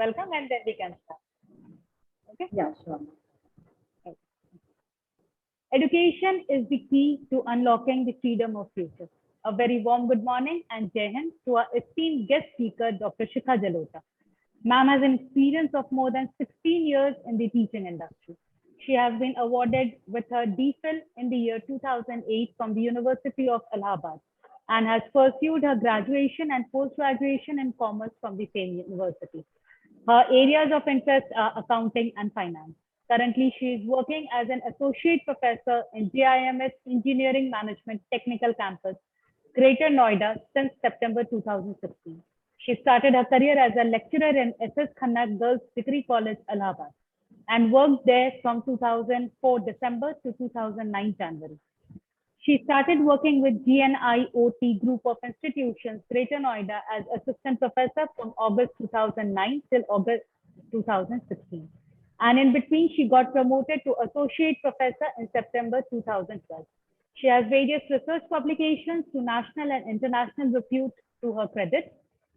welcome, and then we can start. Okay? Yeah, sure. Okay. Education is the key to unlocking the freedom of future. A very warm good morning and Jai Hind to our esteemed guest speaker, Dr. Shikha Jalota. Ma'am has an experience of more than 16 years in the teaching industry. She has been awarded with her DPhil in the year 2008 from the University of Allahabad and has pursued her graduation and post-graduation in commerce from the same university. Her areas of interest are accounting and finance. Currently, she is working as an associate professor in GIMS Engineering Management Technical Campus, Greater Noida since September 2016. She started her career as a lecturer in SS Khanna Girls Degree College, Allahabad, and worked there from 2004 December to 2009 January. She started working with GNIOT Group of Institutions, Greater Noida, as assistant professor from August 2009 till August 2016. And in between, she got promoted to associate professor in September 2012. She has various research publications to national and international repute to her credit.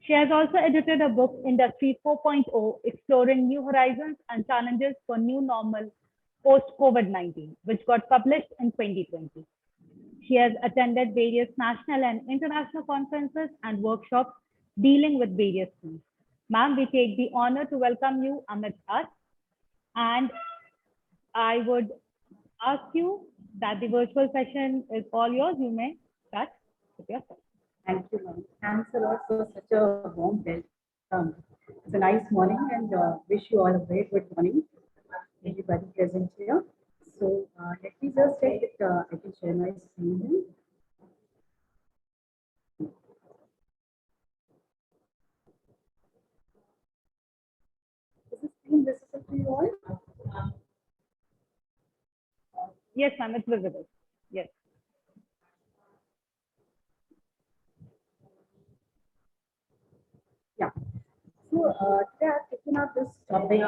She has also edited a book, Industry 4.0, Exploring New Horizons and Challenges for New Normal Post-COVID-19, which got published in 2020. She has attended various national and international conferences and workshops dealing with various themes. Ma'am, we take the honor to welcome you amidst us. And I would ask you that the virtual session is all yours. You may start with yourself. Thank you, ma'am. Thanks a lot for such a warm welcome. It's a nice morning and wish you all a very good morning, everybody present here. So let me just check if I can share my screen. Is the screen visible to you all? Yes, ma'am, it's visible. Yes. Yeah. So today I've taken up this topic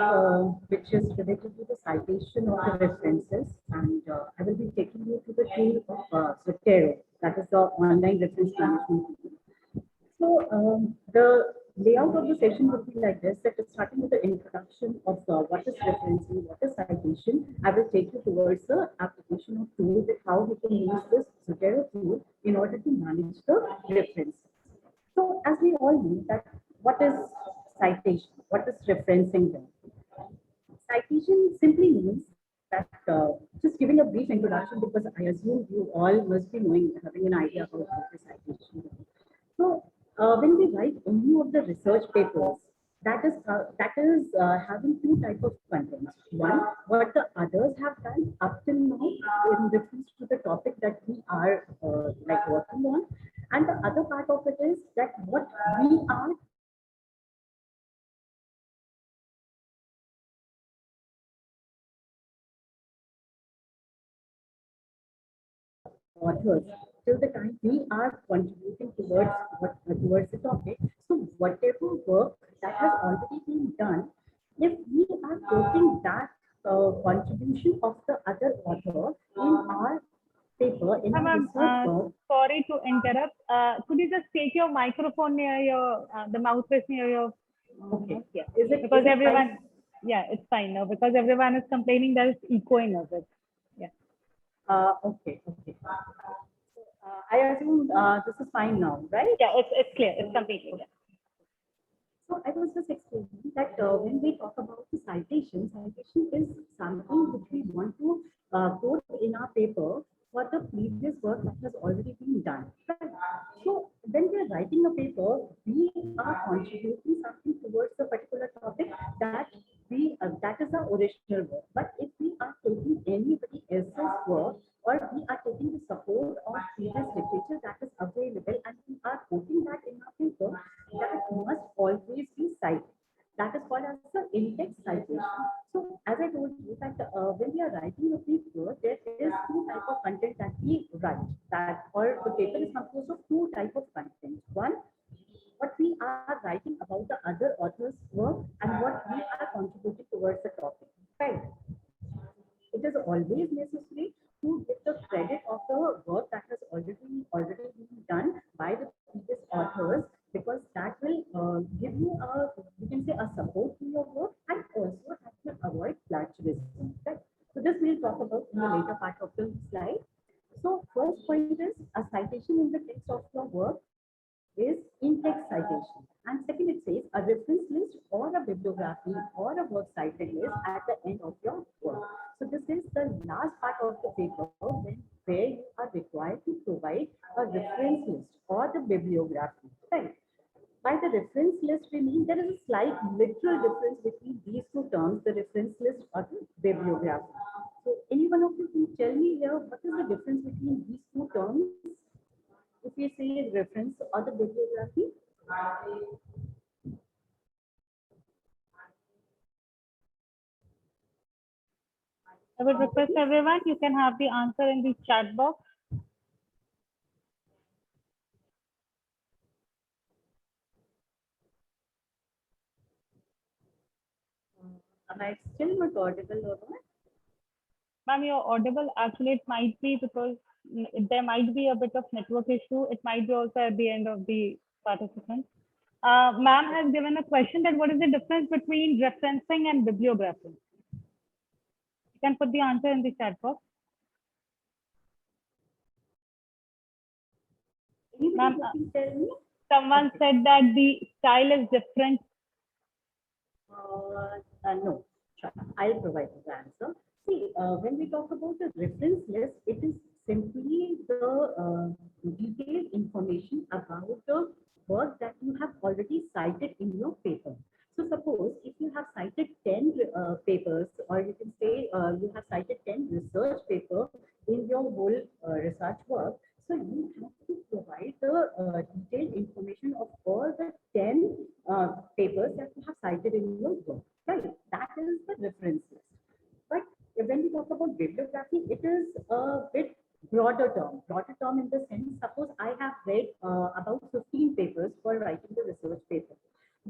which is related to the citation of the references, and I will be taking you to the tool of Zotero, that is the online reference management tool. So the layout of the session would be like this, that starting with the introduction of what is referencing, what is citation, I will take you towards the application of tool with how we can use this Zotero tool in order to manage the reference. So as we all know that what is citation, what is referencing then? Citation simply means that just giving a brief introduction, because I assume you all must be knowing, having an idea about what is citation. So when we write any of the research papers, that is having two types of contents. One, what the others have done up till now in reference to the topic that we are like working on, and the other part of it is that what we are authors till the time we are contributing towards the topic. So whatever work that has already been done, if we are quoting that contribution of the other author in our paper, in our research work. Sorry to interrupt. Could you just take your microphone near your, the mouthpiece near your, Okay. Yeah. Is it Because is it everyone, fine? yeah, it's fine now because everyone is complaining that it's echoing of it. Yeah. Okay. I assume this is fine now, right? Yeah, it's clear. It's completely clear. So I was just explaining that when we talk about the citation is something which we want to quote in our paper for the previous work that has already been done. Right? So when we are writing a paper, we are contributing something towards the particular topic that is the original work. But if we are taking anybody else's work, or we are taking the support of previous literature that is available and we are quoting that in our paper, that must always be cited. That is called as the in-text citation. So as I told you that when we are writing a paper, there is two type of content that we write. That or the paper is composed of two type of content. One, what we are writing about the other author's work and what we are contributing towards the topic. Right. It is always necessary to give the credit of the work that has already been done by the previous authors, because that will give you a, you can say, a support to later part of the slide. So first point is a citation in the text of your work is in-text citation. And second, it says a reference list or a bibliography or a work cited list at the end of your work. So this is the last part of the paper where you are required to provide a reference list or the bibliography, right? By the reference list, we mean there is a slight literal difference between these two terms, the reference list or the bibliography. So any one of you can tell me here, what is the difference between these two terms? If you say reference or the bibliography? I would request everyone, you can have the answer in the chat box. Am I still not audible or not? Ma'am, you're audible. Actually, it might be because there might be a bit of network issue. It might be also at the end of the participant. Ma'am has given a question that what is the difference between referencing and bibliography? You can put the answer in the chat box. Ma'am, Tell me. someone said that the style is different. No, sure. I'll provide the answer. See, when we talk about the reference list, it is simply the detailed information about the work that you have already cited in your paper. So suppose if you have cited 10 papers, or you can say you have cited 10 research papers in your whole research work, so you have to provide the detailed information of all the 10 papers that you have cited in your work, right? That is the reference list. But when we talk about bibliography, it is a bit broader term in the sense, suppose I have read about 15 papers for writing the research paper.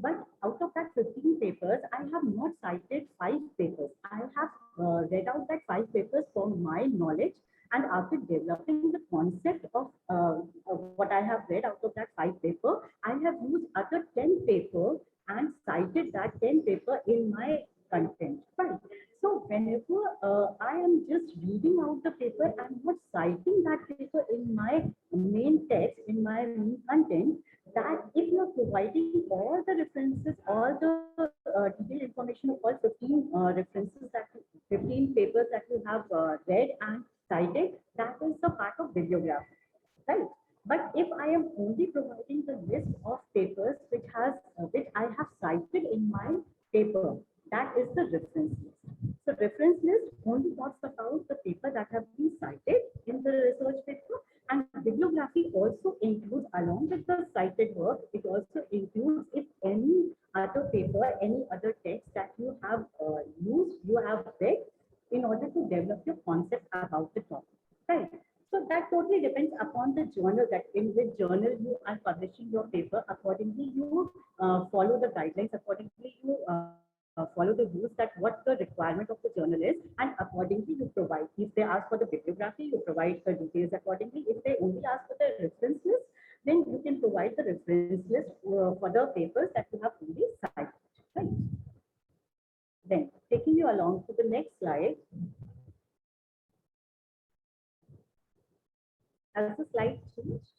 But out of that 15 papers, I have not cited 5 papers. I have read out that 5 papers for my knowledge. And after developing the concept of what I have read out of that 5 paper, I have used other 10 paper and cited that 10 paper in my content, right? So whenever I am just reading out the paper, I'm not citing that paper in my main text, in my main content, that if you're providing all the references, all the detailed information of all 15 references, that 15 papers that you have read and cited, that is the part of bibliography, right? But if I am only providing the list of papers which I have cited in my paper, that is the reference list. So reference list only talks about the paper that have been cited in the research paper, and bibliography also includes, along with the cited work, it also includes if any other paper, any other text that you have used, you have read in order to develop your concept about the topic, right? So that totally depends upon the journal, that in which journal you are publishing your paper. Accordingly, you follow the guidelines. Accordingly, you follow the rules that what the requirement of the journal is, and accordingly you provide. If they ask for the bibliography, you provide the details accordingly. If they only ask for the reference list, then you can provide the reference list for the papers that you have only cited, right? Then taking you along to the next slide. Has the slide changed?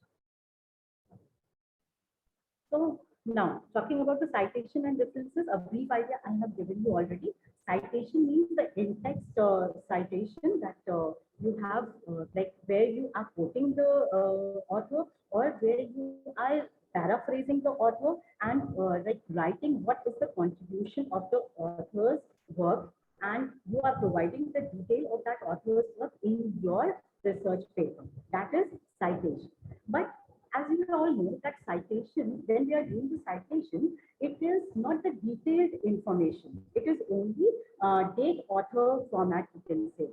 So now talking about the citation and references, a brief idea I have given you already. Citation means the in-text citation that you have, like where you are quoting the author, or where you are paraphrasing the author and like writing what is the contribution of the author's work, and you are providing the detail of that author's work in your research paper. That is citation. But as you all know, that citation, when we are doing the citation, it is not the detailed information. It is only date author format, you can say.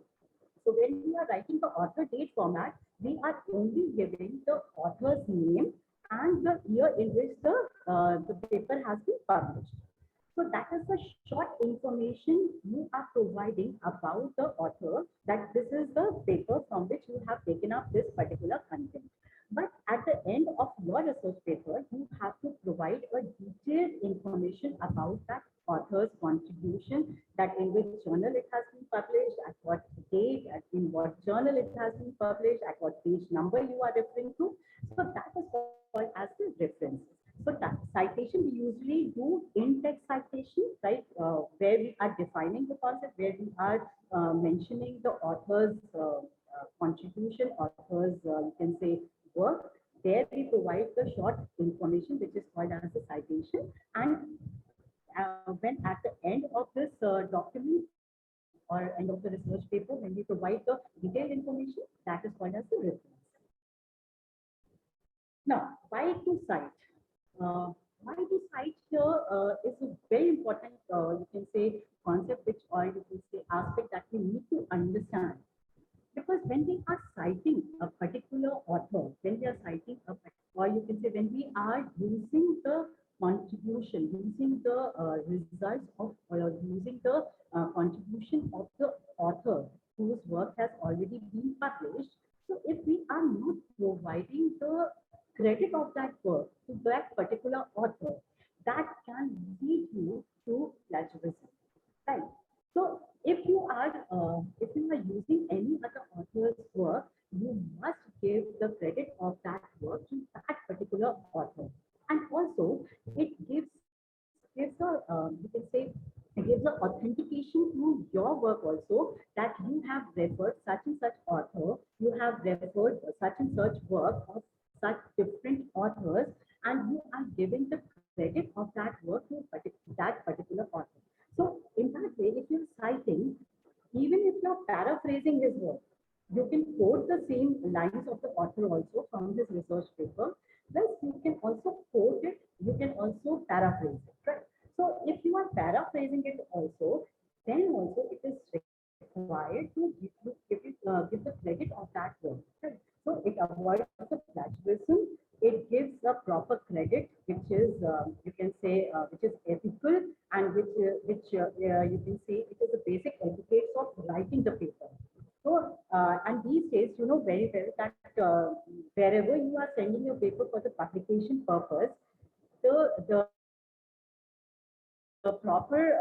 So when we are writing the author date format, we are only giving the author's name and the year in which the paper has been published. So that is the short information you are providing about the author, that this is the paper from which you have taken up this particular content. But at the end of your research paper, you have to provide a detailed information about that author's contribution, that in which journal it has been published, at what date, in what journal it has been published, at what page number you are referring to. So that is called as the reference. So that citation we usually do in-text citation, right, where we are defining the concept, where we are mentioning the author's contribution, author's, you can say, work. There we provide the short information, which is called as a citation. And when at the end of this document or end of the research paper, when we provide the detailed information, that is called as the reference. Now, why to cite? Why to cite here is a very important, you can say, concept, which, or you can say, aspect that we need to understand. Because when we are citing a particular author, when we are citing a, or you can say, when we are using the contribution, using the results of, or using the contribution of the author whose work has already been published. So if we are not providing the credit of that work to that particular author, that can lead you to plagiarism, right? So if you are using any other author's work, you must give the credit of that work to that particular author. And also it gives a, you can say, it gives an authentication to your work also, that you have referred such and such author, you have referred such and such work of such different authors, and you are giving the credit of that work to that particular author. So in that way, if you're citing, even if you're paraphrasing his work, you can quote the same lines of the author also from his research paper. Plus, you can also quote it, you can also paraphrase it, right? So if you are paraphrasing it also, then also it is required to give the credit of that work, right? So it avoids the plagiarism. It gives a proper credit, which is you can say which is ethical, and which you can say it is a basic etiquette of writing the paper. So and these days, you know very well that wherever you are sending your paper for the publication purpose, the proper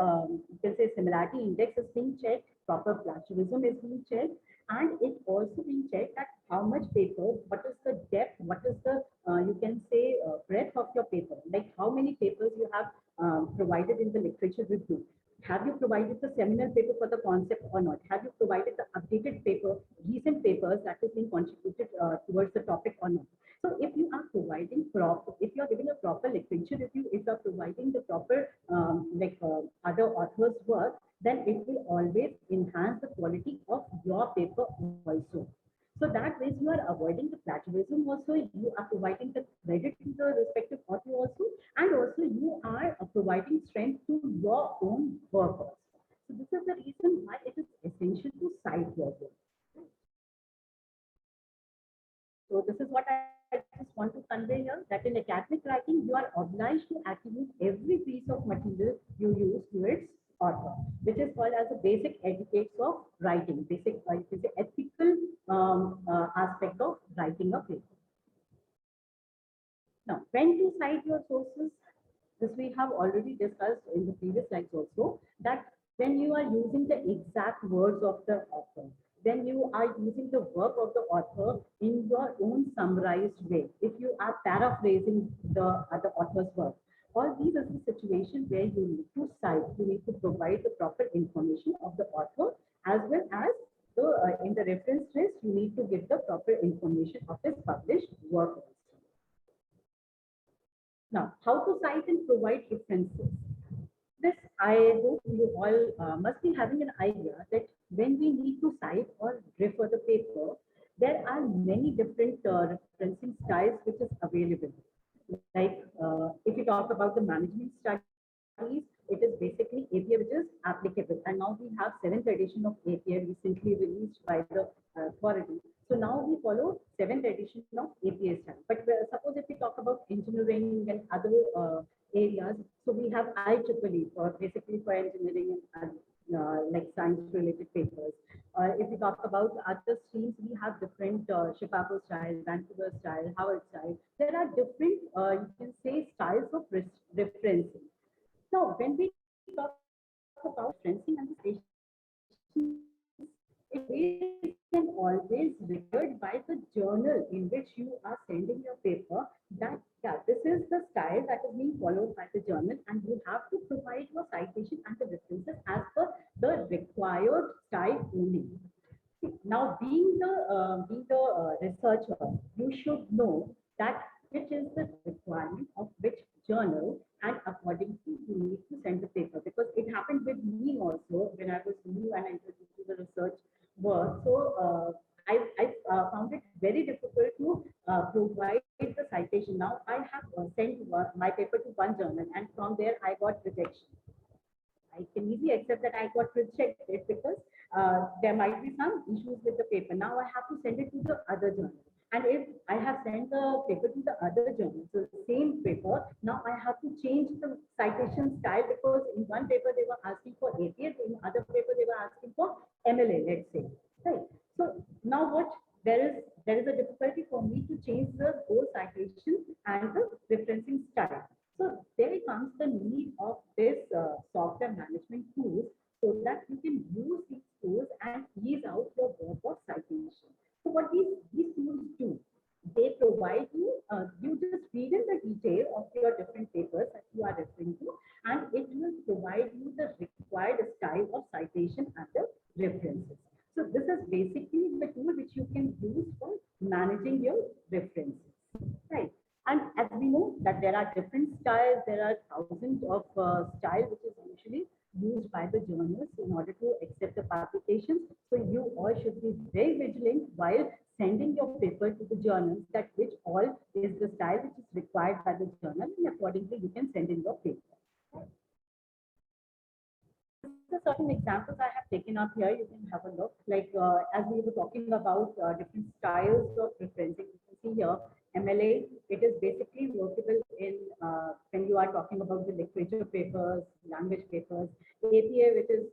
you can say similarity index is being checked, proper plagiarism is being checked, and it's also being checked that how much paper, what is the depth, what is the you can say breadth of your paper, like how many papers you have provided in the literature review. Have you provided the seminal paper for the concept or not? Have you provided the updated paper, recent papers that is being contributed towards the topic or not? So if you are providing proper, if you are giving a proper literature review, if you are providing the proper other authors' work, then it will always enhance the quality of your paper also. So that way you are avoiding the plagiarism also, you are providing the credit to the respective author also, and also you are providing strength to your own work also. So this is the reason why it is essential to cite your work. So this is what I just want to convey here, that in academic writing, you are obliged to attribute every piece of material you use to its author, which is called as a basic etiquette of writing, basic you can say ethical aspect of writing a paper. Now, when to cite your sources, this we have already discussed in the previous slides also, that when you are using the exact words of the author, then you are using the work of the author in your own summarized way. If you are paraphrasing the other author's work, all these are the situations where you need to cite, you need to provide the proper information of the author, as well as the, in the reference list, you need to give the proper information of his published work. Now, how to cite and provide references? This, I hope you all must be having an idea that when we need to cite or refer the paper, there are many different referencing styles which is available. Like if you talk about the management studies, it is basically APA which is applicable. And now we have 7th edition of APA recently released by the authority. So now we follow 7th edition of APA style. But suppose if we talk about engineering and other areas, so we have IEEE for basically for engineering and like science-related papers. If we talk about other streams, we have different Chicago style, Vancouver style, Howard style. There are different, you can say, styles of referencing. Now, when we talk about referencing and the station, it is and always required by the journal in which you are sending your paper that yeah, this is the style that is being followed by the journal, and you have to provide your citation and the references as per the required style only. Now, being the researcher, you should know that which is the requirement of which journal, and accordingly you need to send the paper. Because it happened with me also when I was new and entered into the research work. So I found it very difficult to provide the citation. Now I have sent my paper to one journal, and from there I got rejection. I can easily accept that I got rejected because there might be some issues with the paper. Now I have to send it to the other journal. And if I have sent the paper to the other journal, so the same paper, now I have to change the citation style because in one paper they were asking for APA, in other paper they were asking for MLA, let's say. Right. So now what? There is a difficulty for me to change the whole citation and the referencing style. So there comes the need of this software management tools so that you can use these tools and ease out your work of citation. So what these tools do, they provide you, you just feed in the detail of your different papers that you are referring to, and it will provide you the required style of citation and the references. So this is basically the tool which you can use for managing your references, right? And as we know that there are different styles, there are thousands of styles which is usually used by the journals in order to accept the publications. So you all should be very vigilant while sending your paper to the journals that which all is the style which is required by the journal, and accordingly you can send in your paper. The certain examples I have taken up here, you can have a look. Like as we were talking about different styles of referencing, you can see here MLA. It is basically workable in when you are talking about the literature papers, language papers. APA, which is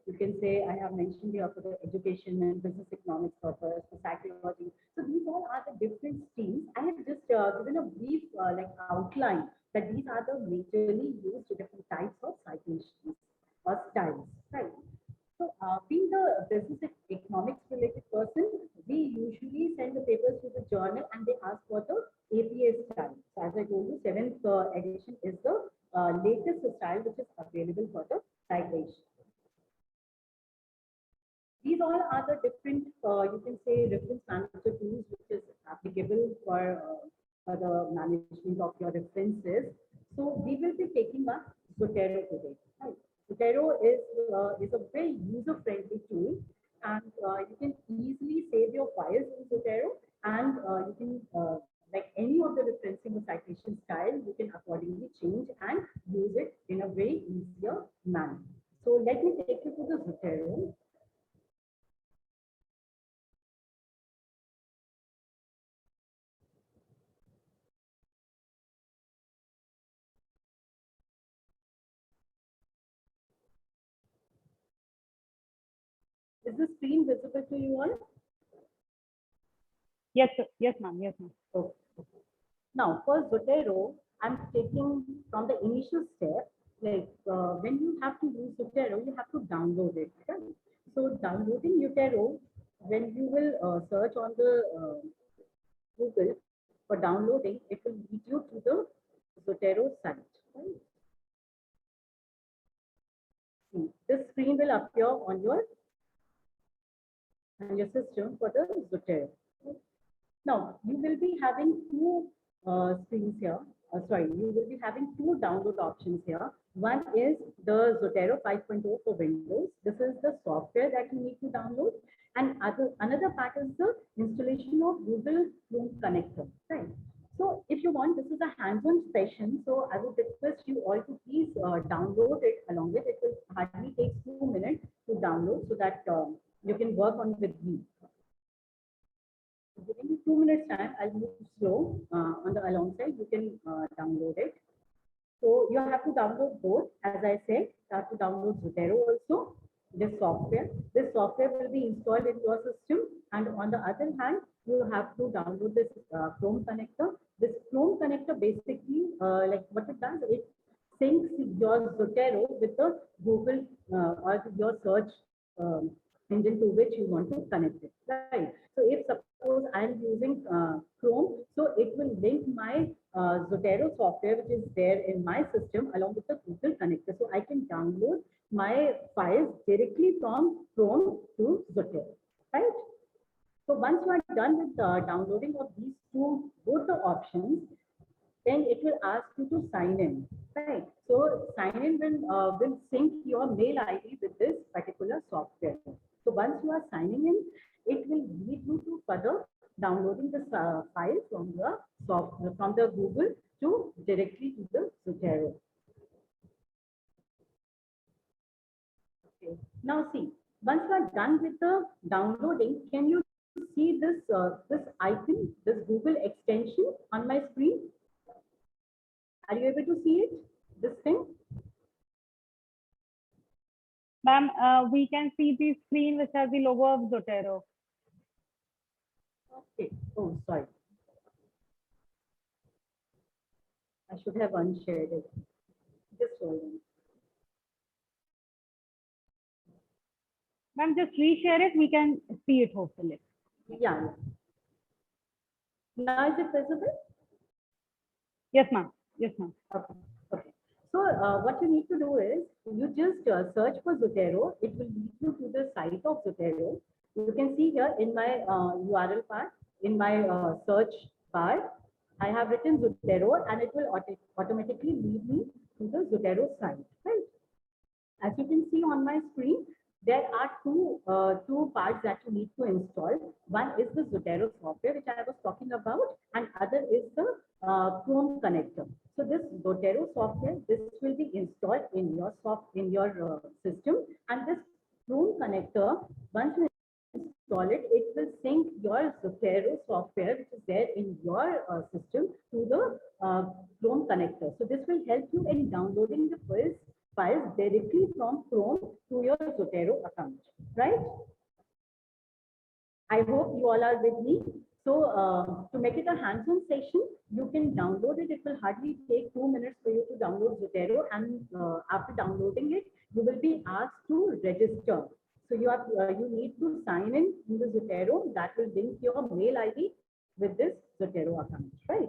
you can say I have mentioned here for the education and business economics purpose, for psychology. So these all are the different streams. I have just given a brief like outline that these are the majorly used different types of citations or styles, right? So, being the business economics related person, we usually send the papers to the journal and they ask for the APA style. So, as I told you, seventh edition is the latest style which is available for the citation. These all are the different, you can say, reference manager tools which is applicable for the management of your references. So, we will be taking up Zotero today, right? Zotero is a very user-friendly tool, and you can easily save your files in Zotero, and you can like any of the referencing or citation style, you can accordingly change and use it in a very easier manner. So let me take you to the Zotero. Is the screen visible to you all? Yes, sir. Yes, ma'am. Yes, ma'am. Okay. Now, for Zotero, I'm taking from the initial step, like when you have to use Zotero, you have to download it. Right? So, downloading Zotero, when you will search on the Google for downloading, it will lead you to the Zotero site. Right? See, this screen will appear on your system for the Zotero. Now, you will be having two screens here. Sorry, you will be having two download options here. One is the Zotero 5.0 for Windows. This is the software that you need to download. And another part is the installation of Google Chrome Connector. Right. So if you want, this is a hands-on session. So I would request you all to please download it along with it. Will hardly take 2 minutes to download so that you can work on with me. Giving you 2 minutes time, I'll move slow on the alongside. You can download it. So you have to download both. As I said, you have to download Zotero also. this software. This software will be installed in your system, and on the other hand, you have to download this Chrome connector. This Chrome connector basically, like what it does, it syncs your Zotero with the Google or your search engine to which you want to connect it, right? So if suppose I'm using Chrome, so it will link my Zotero software, which is there in my system, along with the Google connector. So I can download my files directly from Chrome to Zotero, right? So once you are done with the downloading of these two, both the options, then it will ask you to sign in, right? So sign in will sync your mail ID with this particular software. So once you are signing in, it will lead you to further downloading the file from the software, from the Google to directly to the Zotero. Okay. Now see, once you are done with the downloading, can you see this this icon, this Google extension on my screen? Are you able to see it? This thing? Ma'am, we can see the screen which has the logo of Zotero. Okay. Oh, sorry. I should have unshared it. Just hold on. Ma'am, just reshare it. We can see it hopefully. Yeah. Now is it visible? Yes, ma'am. Yes, ma'am. Okay. Okay. So what you need to do is you just search for Zotero. It will lead you to the site of Zotero. You can see here in my URL part, in my search bar, I have written Zotero, and it will automatically lead me to the Zotero site, right? As you can see on my screen, there are two parts that you need to install. One is the Zotero software, which I was talking about, and other is the Chrome connector. So this Zotero software, this will be installed in your system, and this Chrome connector, once you install it, it will sync your Zotero software, which is there in your system, to the Chrome connector. So this will help you in downloading the files directly from Chrome to your Zotero account, right? I hope you all are with me. So to make it a hands-on session, you can download it. It will hardly take 2 minutes for you to download Zotero, and after downloading it, you will be asked to register. So you need to sign in the Zotero. That will link your mail ID with this Zotero account, right?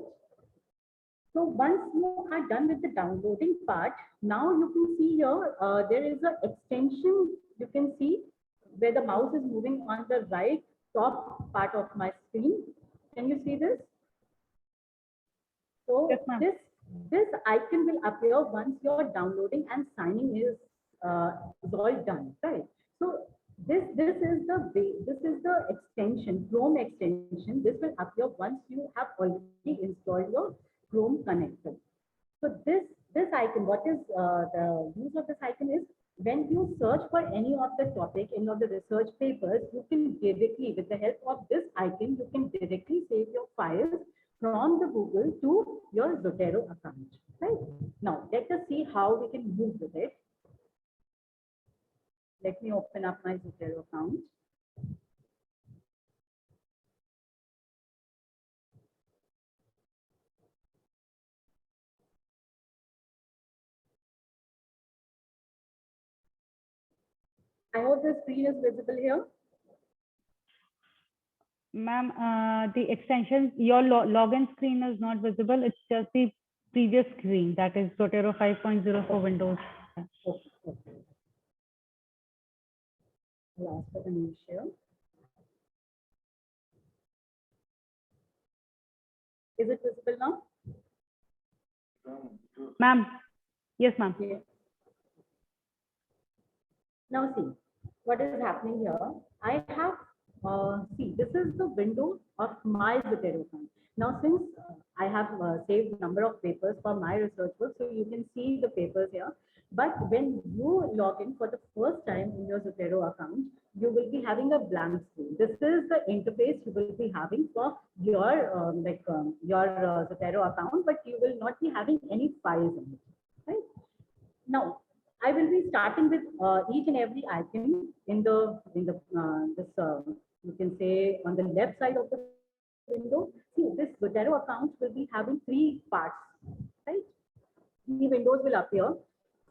So once you are done with the downloading part, now you can see here, there is an extension. You can see where the mouse is moving on the right top part of my screen. Can you see this? So Yes, ma'am. this icon will appear once your downloading and signing is all done, right? So this is the extension, Chrome extension. This will appear once you have already installed your Chrome connector. So this icon, what is the use of this icon is, when you search for any of the topic, any of the research papers, you can directly, with the help of this icon, you can directly save your files from the Google to your Zotero account, right? Now, let us see how we can move with it. Let me open up my Zotero account. I hope the screen is visible here. Ma'am, the extension, your login screen is not visible. It's just the previous screen, that is Zotero 5.0 for Windows. Okay. I'll ask for the name share. Is it visible now? Ma'am, yes, ma'am. Yeah. Now see, what is happening here? I have, see, this is the window of my Zotero account. Now, since I have saved number of papers for my research work, so you can see the papers here. But when you log in for the first time in your Zotero account, you will be having a blank screen. This is the interface you will be having for your Zotero account, but you will not be having any files in it, right? Now, I will be starting with each and every icon in the this you can say on the left side of the window. See, this Zotero account will be having three parts, right? Three windows will appear.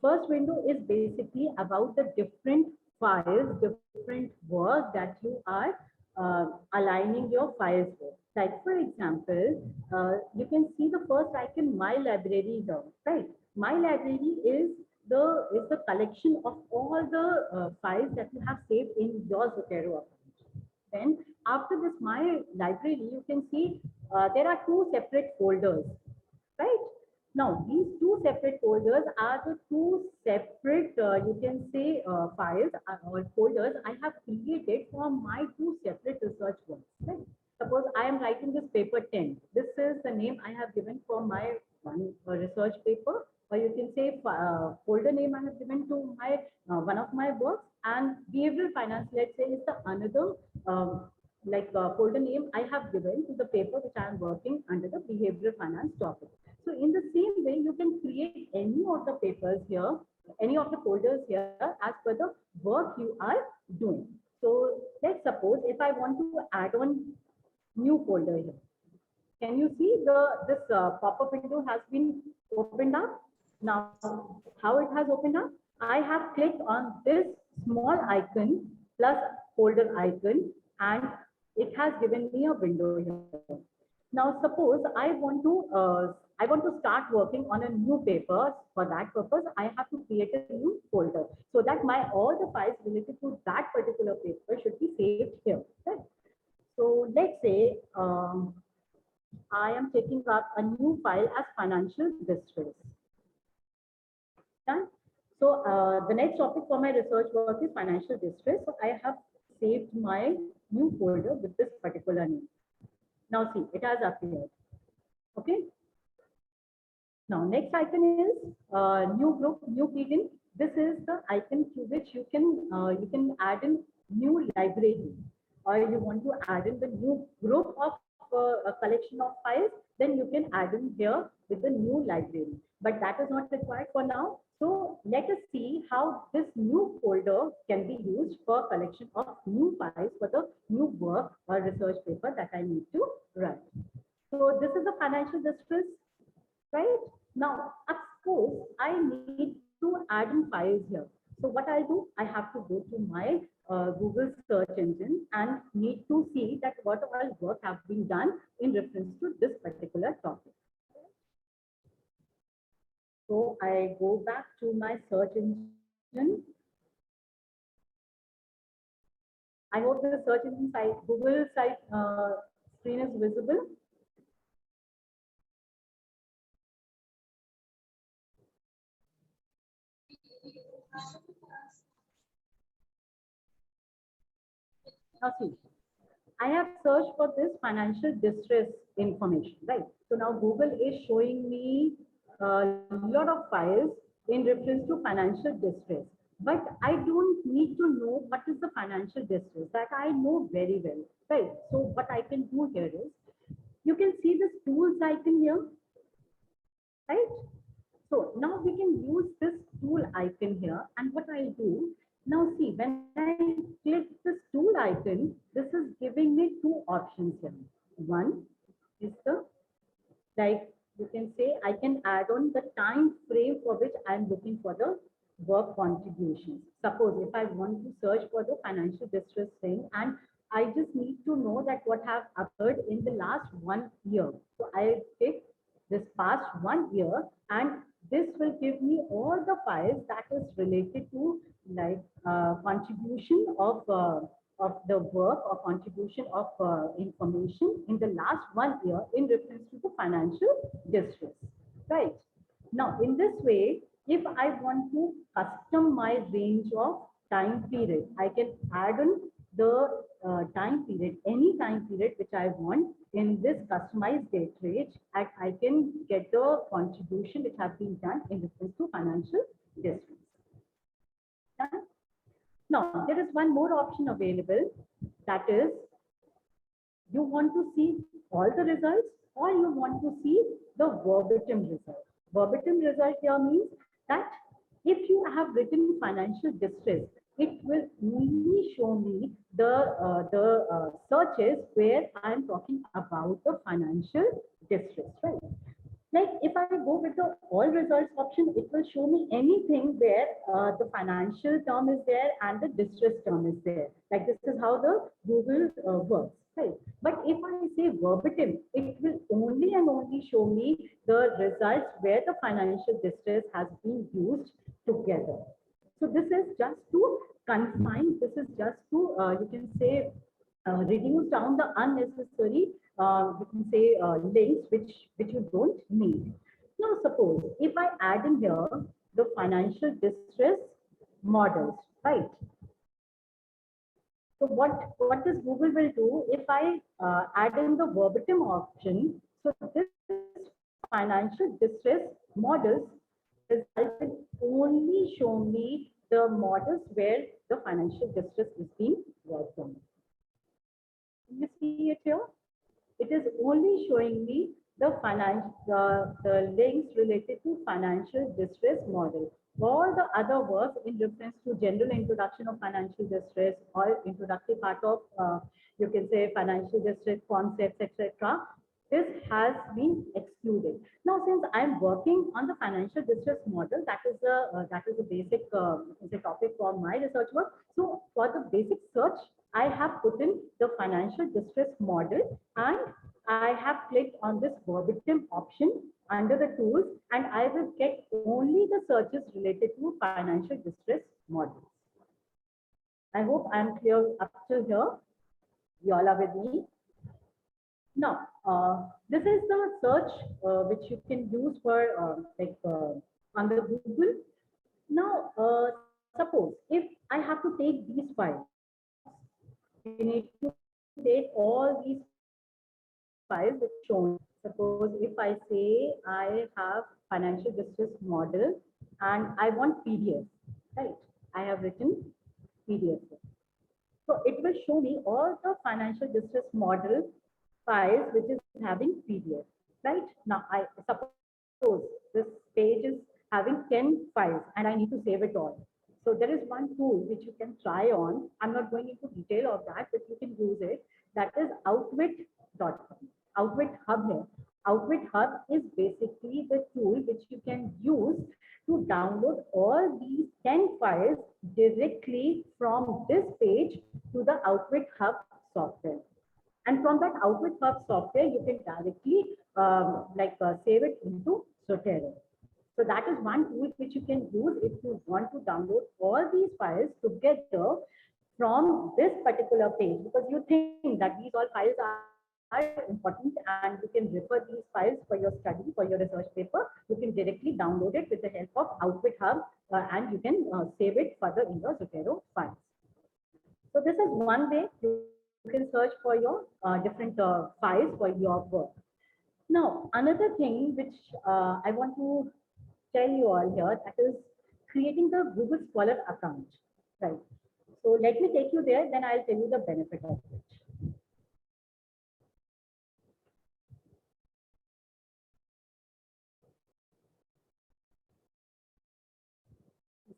First window is basically about the different files, different work that you are aligning your files with. Like for example, you can see the first icon, My Library here, right? My Library is the collection of all the files that you have saved in your Zotero account. Then after this My Library, you can see there are two separate folders, right? Now, these two separate folders are the two separate, you can say, files or folders I have created for my two separate research works, right? Suppose I am writing this paper 10. This is the name I have given for my one research paper, or you can say folder name I have given to my one of my works, and behavioral finance, let's say, is the another folder name I have given to the paper which I am working under the behavioral finance topic. So in the same way, you can create any of the papers here, any of the folders here as per the work you are doing. So let's suppose if I want to add on new folder here. Can you see this pop-up window has been opened up? Now, how it has opened up? I have clicked on this small icon plus folder icon, and it has given me a window here. Now, suppose I want to start working on a new paper. For that purpose, I have to create a new folder so that my all the files related to that particular paper should be saved here. Right? So let's say I am taking up a new file as financial distress. Done. So the next topic for my research work is financial distress. So I have saved my new folder with this particular name. Now see, it has appeared. Okay. Now next icon is new group, new plugin. This is the icon through which you can add in new library, or you want to add in the new group of a collection of files, then you can add in here with the new library. But that is not required for now. So let us see how this new folder can be used for collection of new files for the new work or research paper that I need to write. So this is the financial distress, right? Now, of course, I need to add in files here. So what I'll do, I have to go to my Google search engine and need to see that what all work have been done in reference to this particular topic. So I go back to my search engine. I hope the search engine site, Google site screen is visible. Now see, I have searched for this financial distress information, right? So now Google is showing me a lot of files in reference to financial distress. But I don't need to know what is the financial distress. That I know very well, right? So what I can do here is, you can see this tools icon here, right? So now we can use this tool icon here, and what I'll do, now see, when I click this tool icon, this is giving me two options here. One is the, like you can say, I can add on the time frame for which I'm looking for the work contributions. Suppose if I want to search for the financial distress thing, and I just need to know that what have occurred in the last 1 year. So I pick this past 1 year, and this will give me all the files that is related to like contribution of the work or contribution of information in the last 1 year in reference to the financial distress, right? Now, in this way, if I want to custom my range of time period, I can add on the time period, any time period which I want in this customized date range, and I can get the contribution which has been done in reference to financial distress. Now, there is one more option available, that is, you want to see all the results or you want to see the verbatim result. Verbatim result here means that If you have written financial distress, it will only show me the searches where I'm talking about the financial distress, right? Like if I go with the all results option, it will show me anything where the financial term is there and the distress term is there. Like this is how the Google works, right? But if I say verbatim, it will only and only show me the results where the financial distress has been used together. So this is just to confine, this is just to, you can say, reduce down the unnecessary, you can say, links which you don't need. Now, suppose if I add in here the financial distress models, right? So what this Google will do if I add in the verbatim option? So this financial distress models result will only show me the models where the financial distress is being worked on. You see it here? It is only showing me the links related to financial distress model. All the other work in reference to general introduction of financial distress or introductory part of, you can say, financial distress concepts, etc. This has been excluded. Now, since I'm working on the financial distress model, that is a basic the topic for my research work. So, for the basic search, I have put in the financial distress model and I have clicked on this verbatim option under the tools, and I will get only the searches related to financial distress models. I hope I'm clear up to here. You all are with me. Now, this is the search which you can use for on the Google. Now, suppose if I have to take these files, you need to take all these files which shown. Suppose if I say I have financial distress model and I want PDF, right? I have written PDF. So it will show me all the financial distress model files which is having PDF, right? Now I suppose this page is having 10 files and I need to save it all. So there is one tool which you can try on. I'm not going into detail of that, but you can use it. That is Outwit.com. Outwit Hub here. Outwit Hub is basically the tool which you can use to download all these 10 files directly from this page to the Outwit Hub software. And from that Outwit Hub software, you can directly save it into Zotero. So that is one tool which you can use if you want to download all these files together from this particular page, because you think that these all files are important and you can refer these files for your study, for your research paper. You can directly download it with the help of Outwit Hub and you can save it further in your Zotero files. So this is one way you can search for your different files for your work. Now, another thing which I want to tell you all here, that is creating the Google Scholar account, right? So let me take you there, then I'll tell you the benefit of it.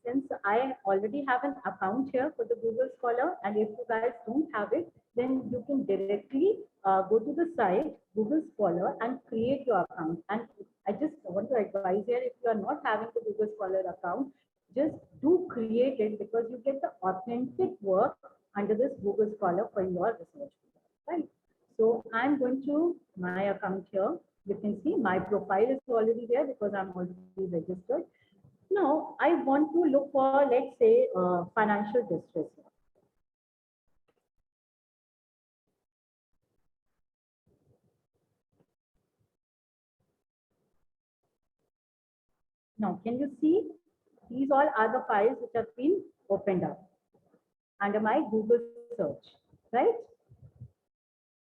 Since I already have an account here for the Google Scholar, and if you guys don't have it, then you can directly go to the site Google Scholar and create your account. And I just want to advise here, if you are not having the Google Scholar account, just do create it, because you get the authentic work under this Google Scholar for your research, right? So I'm going to my account here. You can see my profile is already there because I'm already registered. Now, I want to look for, let's say, financial distress. Now, can you see? These all are the files which have been opened up under my Google search, right?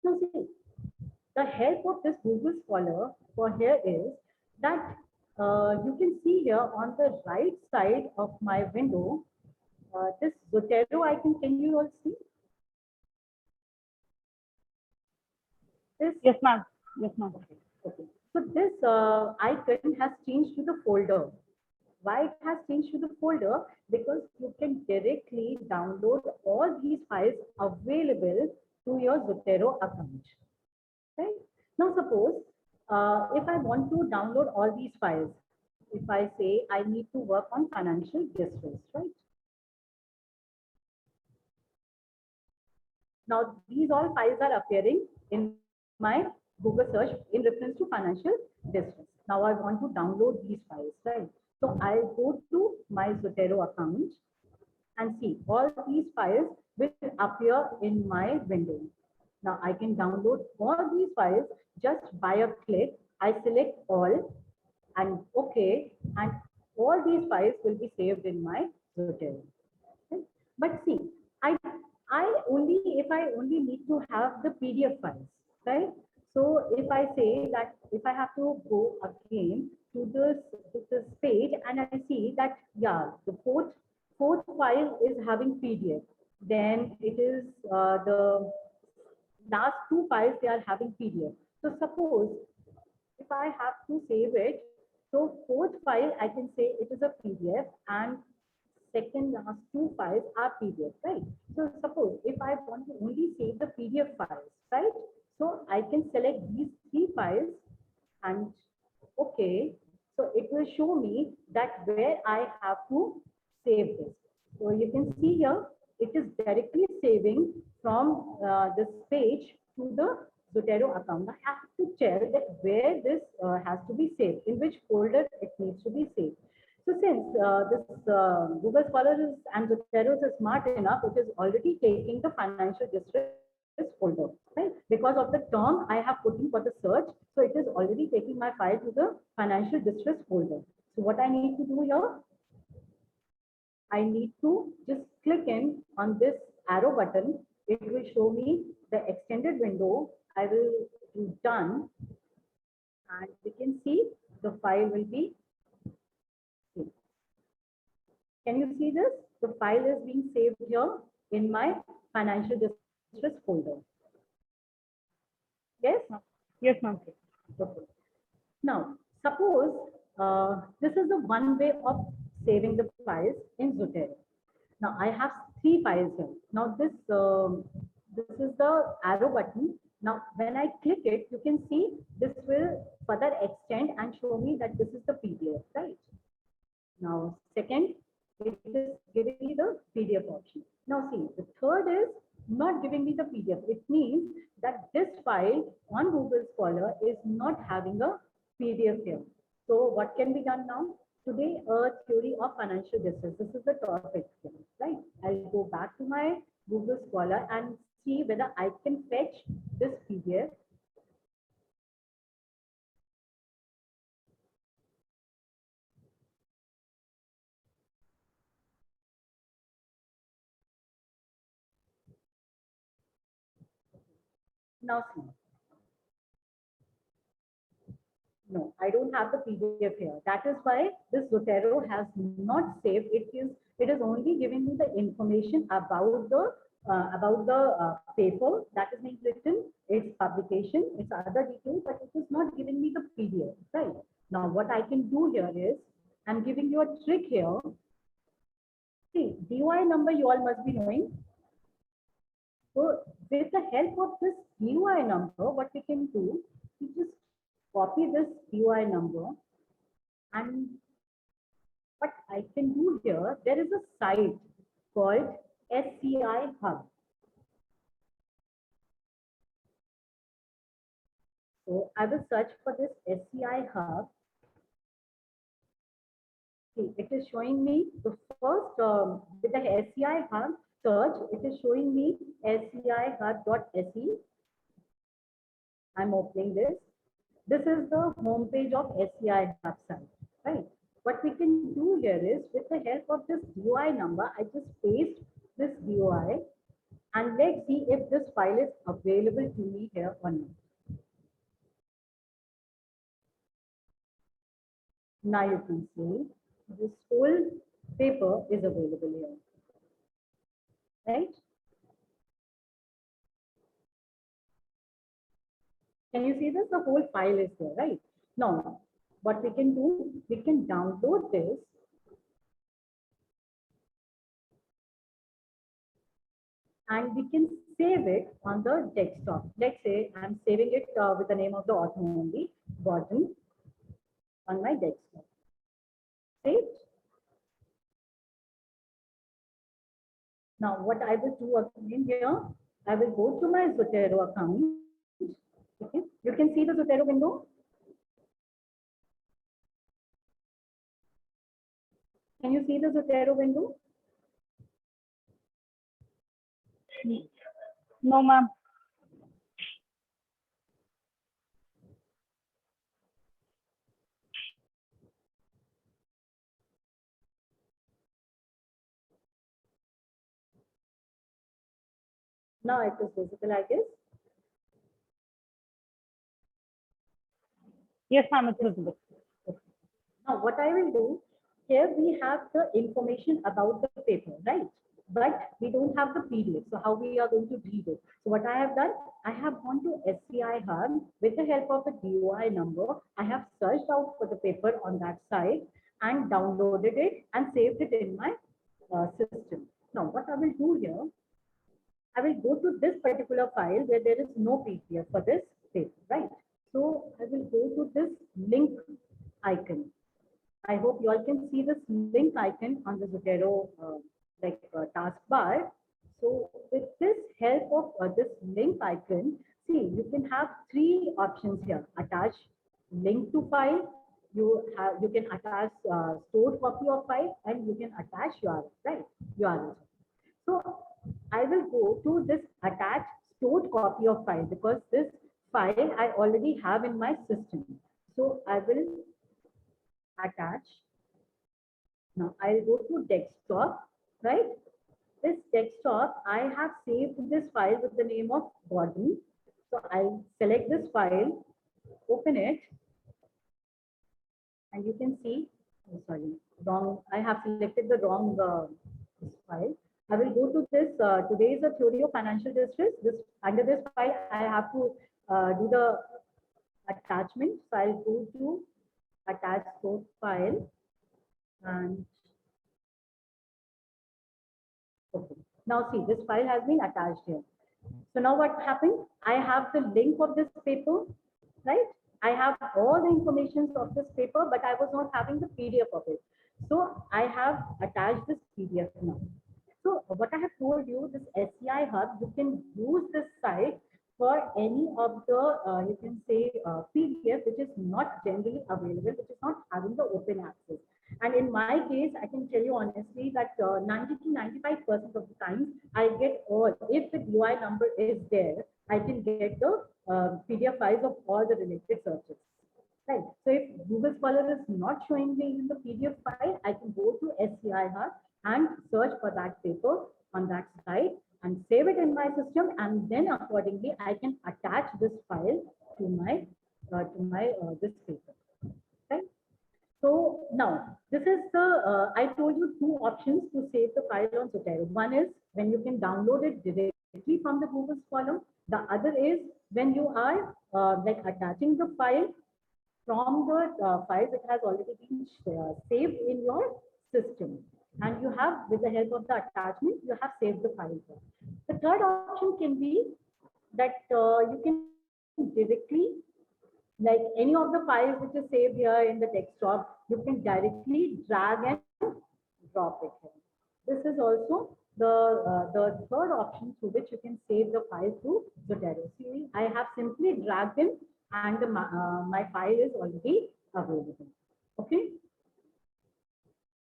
Now, see, the help of this Google Scholar for here is that you can see here on the right side of my window, this Zotero icon. Can you all see? This? Yes, ma'am. Yes, ma'am. Okay. So this icon has changed to the folder. Why it has changed to the folder? Because you can directly download all these files available to your Zotero account. Right? Now, suppose if I want to download all these files, if I say I need to work on financial distress, right? Now, these all files are appearing in my Google search in reference to financial distress. Now, I want to download these files, right? So, I'll go to my Zotero account and see all these files will appear in my window. Now, I can download all these files just by a click. I select all and OK, and all these files will be saved in my Zotero. Right? But see, I if I only need to have the PDF files, right? So if I say that if I have to go again to this page and I see that yeah, the fourth file is having PDF, then it is the last two files they are having PDF. So suppose if I have to save it, so fourth file I can say it is a PDF and second last two files are PDF, right? So suppose if I want to only save the PDF files, right? So I can select these three files and okay, so it will show me that where I have to save this. So you can see here, it is directly saving from this page to the Zotero account. I have to tell that where this has to be saved, in which folder it needs to be saved. So since this Google Scholar and Zotero is smart enough, it is already taking the financial distress folder, right? Because of the term I have put in for the search, so it is already taking my file to the financial distress folder. So what I need to do here, I need to just click in on this arrow button. It will show me the extended window. I will do done, and we can see the file will be. Can you see this? The file is being saved here in my financial distress folder. Yes? Yes, ma'am. Okay. Now, suppose this is the one way of saving the files in Zotero. Now, I have three files here. Now, this is the arrow button. Now, when I click it, you can see this will further extend and show me that this is the PDF, right? Now, second, it is giving me the PDF option. Now, see, the third is not giving me the PDF. It means that this file on Google Scholar is not having a PDF here. So, what can be done now? Today, a theory of financial distress. This is the topic, right? I'll go back to my Google Scholar and see whether I can fetch this PDF. Now, see. No, I don't have the PDF here. That is why this Zotero has not saved. It is only giving me the information about the paper that is being written, its publication, its other details, but it is not giving me the PDF. Right now, what I can do here is I'm giving you a trick here. See, DOI number you all must be knowing. So with the help of this DOI number, what we can do, we just copy this DOI number, and what I can do here, there is a site called SCI Hub. So I will search for this SCI Hub. See, it is showing me the first with the SCI Hub search, it is showing me scihub.se. I'm opening this. This is the homepage of SCI Hub site, right? What we can do here is with the help of this DOI number, I just paste this DOI and let's see if this file is available to me here or not. Now you can see this whole paper is available here, right? Can you see this? The whole file is there, right? Now, what we can do, we can download this and we can save it on the desktop. Let's say I'm saving it with the name of the author only, Gordon, on my desktop. Saved. Now, what I will do again here, I will go to my Zotero account. Okay, you can see the Zotero window. Can you see the Zotero window? No, ma'am. Now it is visible, I guess. Yes, ma'am, it's visible. Now, what I will do, here we have the information about the paper, right? But we don't have the PDF. So how we are going to read it? So what I have done, I have gone to SCI Hub with the help of a DOI number. I have searched out for the paper on that site and downloaded it and saved it in my system. Now, what I will do here, I will go to this particular file where there is no PDF for this paper, right? So I will go to this link icon. I hope you all can see this link icon on the Zotero taskbar. So with this help of this link icon, see, you can have three options here: attach link to file, you can attach stored copy of file, and you can attach URL, right? URL. So I will go to this attach stored copy of file because this file I already have in my system. So I will attach. Now I'll go to desktop, right? This desktop, I have saved this file with the name of Gordon. So I'll select this file, open it, and you can see, oh, sorry, wrong. I have selected the wrong this file. I will go to this. Today is a theory of financial distress. This under this file, I have to do the attachment. So I'll go to attach source file and okay. Now see, this file has been attached here. So now what happened? I have the link of this paper, right? I have all the information of this paper, but I was not having the PDF of it. So I have attached this PDF now. So what I have told you, this SCI Hub, you can use this site for any of the, you can say, PDF, which is not generally available, which is not having the open access. And in my case, I can tell you honestly that 90 to 95% of the times I get all, if the DOI number is there, I can get the PDF files of all the related searches. Right. So if Google Scholar is not showing me in the PDF file, I can go to SCI Hub and search for that paper on that site and save it in my system, and then accordingly I can attach this file to my this paper. Right. So now this is the I told you two options to save the file on Zotero. One is when you can download it directly from the Google Scholar. The other is when you are like attaching the file from the files that has already been saved in your system, and you have, with the help of the attachment, you have saved the file. The third option can be that you can directly, like any of the files which is saved here in the desktop, you can directly drag and drop it here. This is also the third option through which you can save the file through Zotero. See, I have simply dragged in and my file is already available. Okay.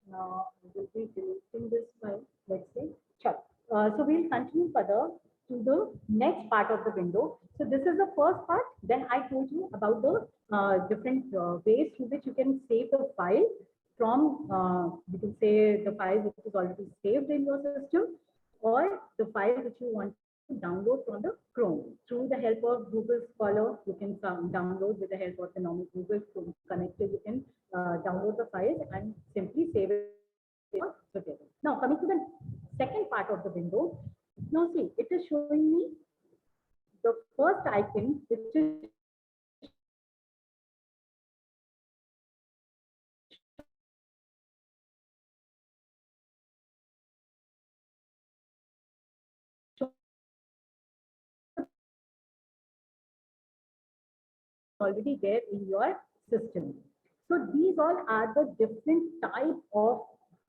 Now we will be deleting this file. Let's say. Sure. So we'll continue further to the next part of the window. So this is the first part. Then I told you about the different ways through which you can save the file from, you can say the file which is already saved in your system, or the file which you want to download from the Chrome. Through the help of Google Scholar, you can download with the help of the normal Google Chrome connector. You can download the file and simply save it together. Now coming to the second part of the window. Now see, it is showing me the first icon, which is already there in your system. So these all are the different type of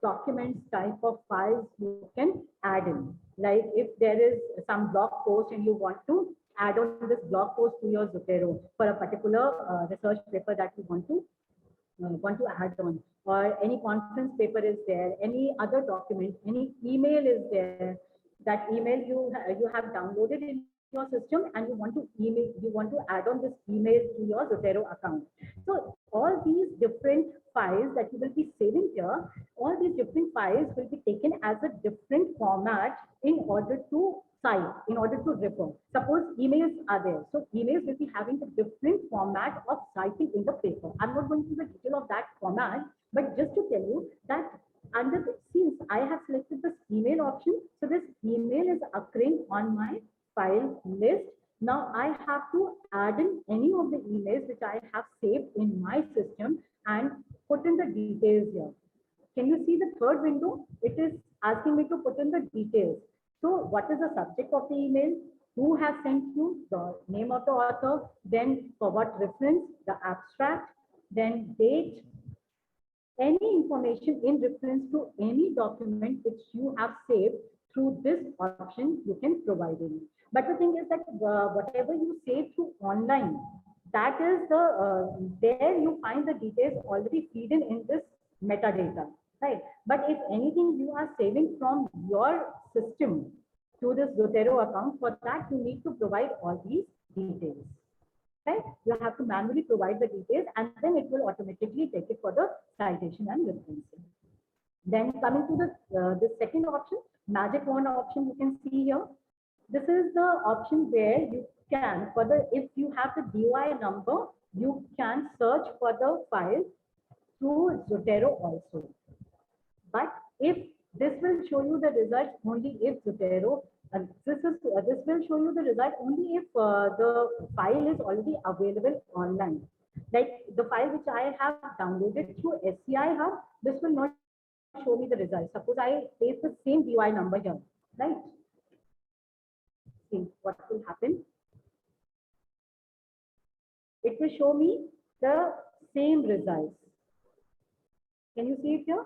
documents, type of files you can add in. Like if there is some blog post and you want to add on this blog post to your Zotero for a particular research paper that you want to add on, or any conference paper is there, any other document, any email is there, that email you have downloaded in your system and you want to add on this email to your Zotero account. So all these different files that you will be saving here, all these different files will be taken as a different format in order to cite, in order to refer. Suppose emails are there. So emails will be having a different format of citing in the paper. I'm not going to the detail of that format, but just to tell you that since I have selected this email option, so this email is occurring on my file list. Now I have to add in any of the emails which I have saved in my system and put in the details here. Can you see the third window? It is asking me to put in the details. So what is the subject of the email? Who has sent you? The name of the author, then for what reference, the abstract, then date, any information in reference to any document which you have saved. Through this option you can provide it. But the thing is that whatever you save through online, that is the there you find the details already feeding in this metadata, right? But if anything you are saving from your system to this Zotero account, for that you need to provide all these details. Right? You have to manually provide the details and then it will automatically take it for the citation and referencing. Then coming to the second option, magic wand option, you can see here. This is the option where you can, if you have the DOI number, you can search for the file through Zotero also. But if this will show you the result only if Zotero, this will show you the result only if the file is already available online. Like the file which I have downloaded through SCI Hub, this will not show me the result. Suppose I paste the same DOI number here, right? See what will happen. It will show me the same results. Can you see it here?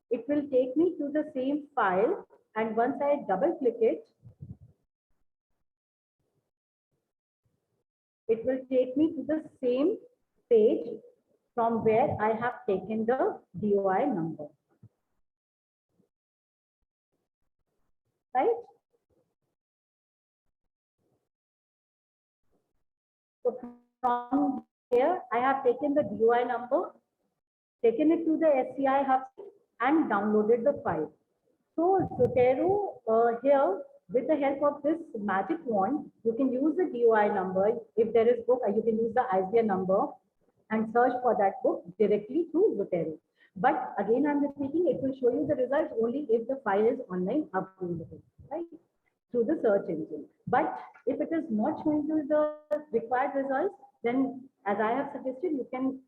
It will take me to the same file, and once I double click it, it will take me to the same page from where I have taken the DOI number. Right? So from here, I have taken the DOI number, taken it to the SCI Hub and downloaded the file. So Zotero here, with the help of this magic wand, you can use the DOI number. If there is book, you can use the ISBN number and search for that book directly through Zotero. But again, I'm repeating, it will show you the results only if the file is online available, right? Through the search engine. But if it is not showing you the required results, then as I have suggested, you can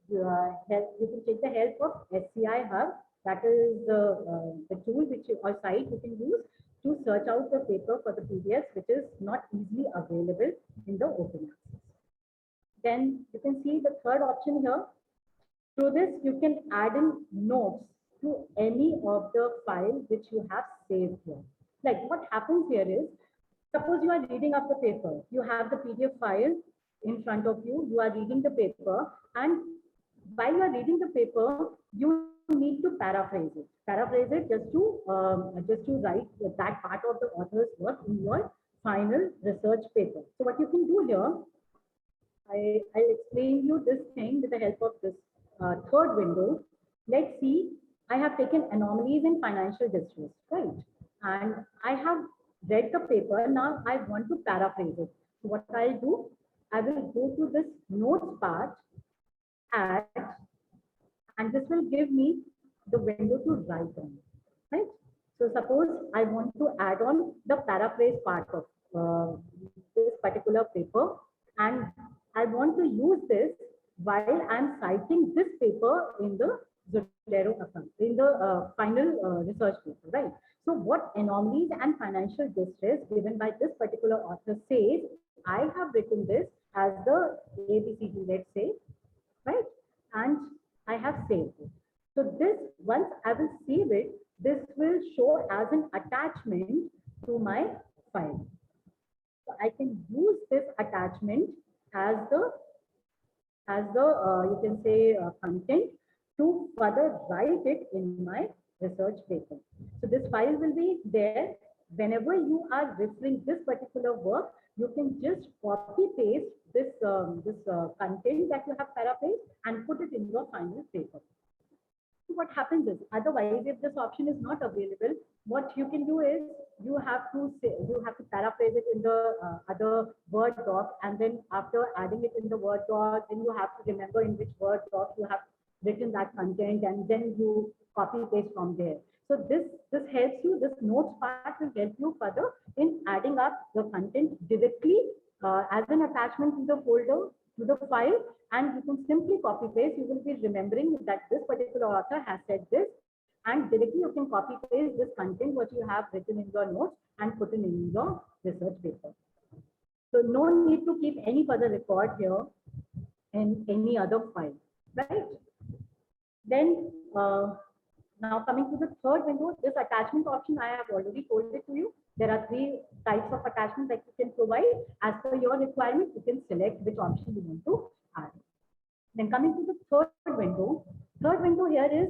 take the help of SCI Hub. That is the tool or site you can use to search out the paper for the PDF, which is not easily available in the open access. Then you can see the third option here. Through this, you can add in notes to any of the files which you have saved here. Like what happens here is, suppose you are reading up the paper, you have the PDF file in front of you, you are reading the paper, and while you are reading the paper, you need to paraphrase it. Paraphrase it just to write that part of the author's work in your final research paper. So what you can do here, I'll explain you this thing with the help of this third window. Let's see, I have taken anomalies in financial distress, right? And I have read the paper. Now I want to paraphrase it. So what I'll do, I will go to this notes part, add, and this will give me the window to write on, right? So suppose I want to add on the paraphrase part of this particular paper, and I want to use this while I'm citing this paper in the Zotero account, in the final research paper, right? So what anomalies and financial distress given by this particular author says, I have written this as the ABCD, let's say, right? And I have saved it. So this, once I will save it, this will show as an attachment to my file. So I can use this attachment as the you can say content to further write it in my research paper. So this file will be there. Whenever you are referring this particular work, you can just copy paste this content that you have paraphrased and put it in your final paper. So what happens is, otherwise, if this option is not available, what you can do is you have to paraphrase it in the other Word doc, and then after adding it in the Word doc, then you have to remember in which Word doc you have written that content, and then you copy paste from there. So this helps you. This notes part will help you further in adding up the content directly as an attachment to the folder, to the file, and you can simply copy paste. You will be remembering that this particular author has said this, and directly you can copy paste this content what you have written in your notes and put it in your research paper. So no need to keep any further record here in any other file, right? Then now coming to the third window, this attachment option, I have already told it to you. There are 3 types of attachment that you can provide. As per your requirement, you can select which option you want to add. Then coming to the third window here is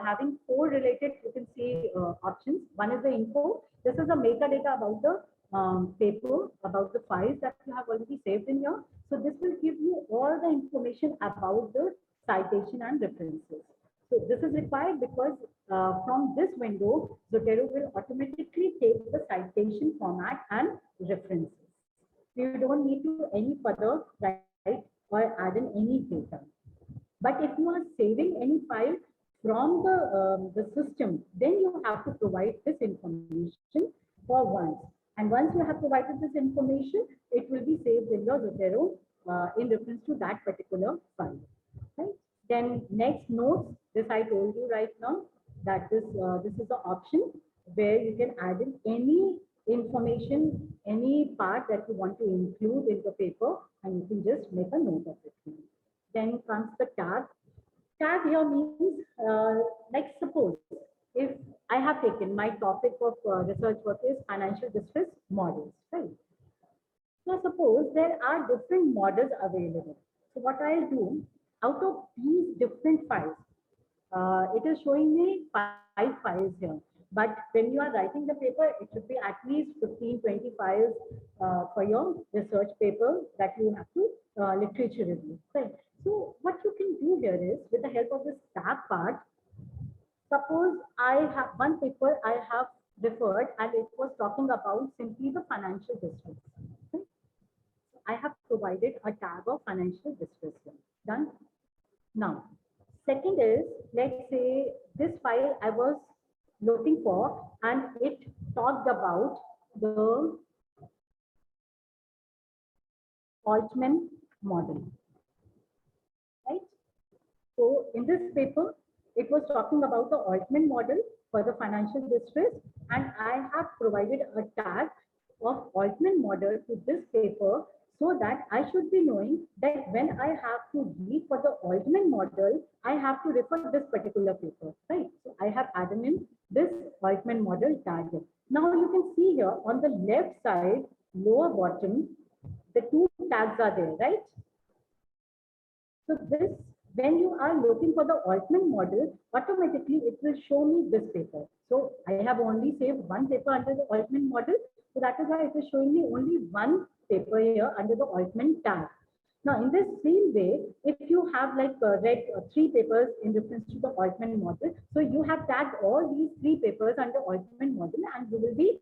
having 4 related, you can see options. One is the info. This is the metadata about the paper, about the files that you have already saved in here. So this will give you all the information about the citation and references. So this is required because from this window, Zotero will automatically take the citation format and references. You don't need to any further write or add in any data. But if you are saving any file from the system, then you have to provide this information for once. And once you have provided this information, it will be saved in your Zotero in reference to that particular file. Right? Then next notes, this I told you right now that this is the option where you can add in any information, any part that you want to include in the paper, and you can just make a note of it. Then comes the tag. Tag here means like suppose if I have taken my topic of research work is financial distress models, right? So suppose there are different models available. So what I'll do, out of these different files, it is showing me 5 files here. But when you are writing the paper, it should be at least 15, 20 files for your research paper that you have to literature review. Right? So what you can do here is, with the help of this tab part, suppose I have one paper I have referred and it was talking about simply the financial distress. Okay? I have provided a tag of financial distress here. Done. Now, second is, let's say this file I was looking for and it talked about the Altman model, right? So in this paper, it was talking about the Altman model for the financial distress, and I have provided a tag of Altman model to this paper so that I should be knowing that when I have to read for the Altman model, I have to refer this particular paper, right? So I have added in this Altman model tag. Now you can see here on the left side, lower bottom, the 2 tags are there, right? So this, when you are looking for the Altman model, automatically it will show me this paper. So I have only saved one paper under the Altman model. So that is why it is showing me only one paper here under the Altman tag. Now, in this same way, if you have like read 3 papers in reference to the Altman model, so you have tagged all these 3 papers under Altman model, and you will be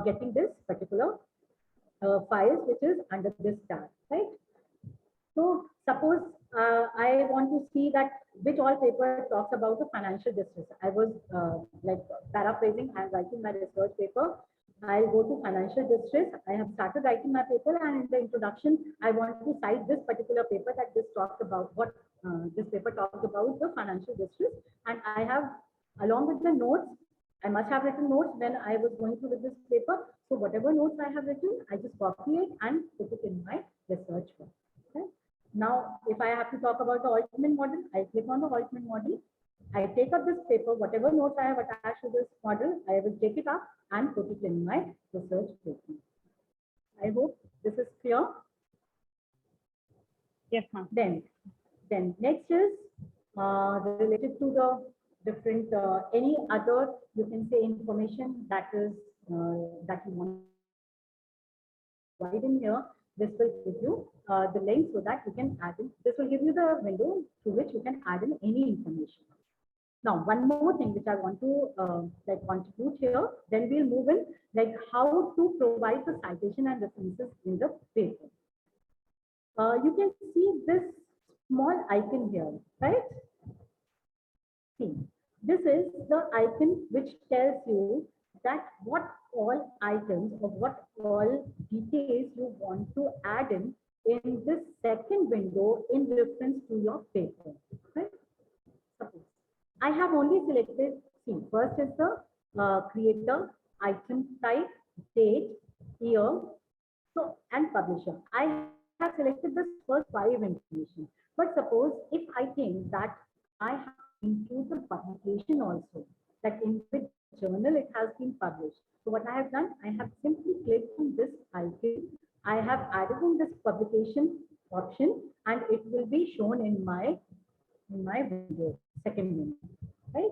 getting this particular files which is under this tag, right? So suppose I want to see that which all paper talks about the financial distress. I was like paraphrasing, I'm writing my research paper. I'll go to financial distress. I have started writing my paper, and in the introduction, I want to cite this particular paper that this talks about what this paper talks about the financial distress. And I have, along with the notes, I must have written notes when I was going through with this paper. So whatever notes I have written, I just copy it and put it in my research book. Okay. Now, if I have to talk about the Altman model, I click on the Altman model. I take up this paper, whatever notes I have attached to this model, I will take it up and put it in my research paper. I hope this is clear. Yes, ma'am. Then next is related to the different any other, you can say, information that is that you want to provide in here. This will give you the link so that you can add in. This will give you the window through which you can add in any information. Now, one more thing which I want to like contribute here, then we'll move in like how to provide the citation and references in the paper. You can see this small icon here, right? See, this is the icon which tells you that what all items or what all details you want to add in this second window in reference to your paper, right? Suppose I have only selected, see, first is the creator, item type, date, year, so and publisher. I have selected the first 5 information. But suppose if I think that I have include the publication also, that in which journal it has been published. So what I have done, I have simply clicked on this icon. I have added in this publication option, and it will be shown in my window, second window, right?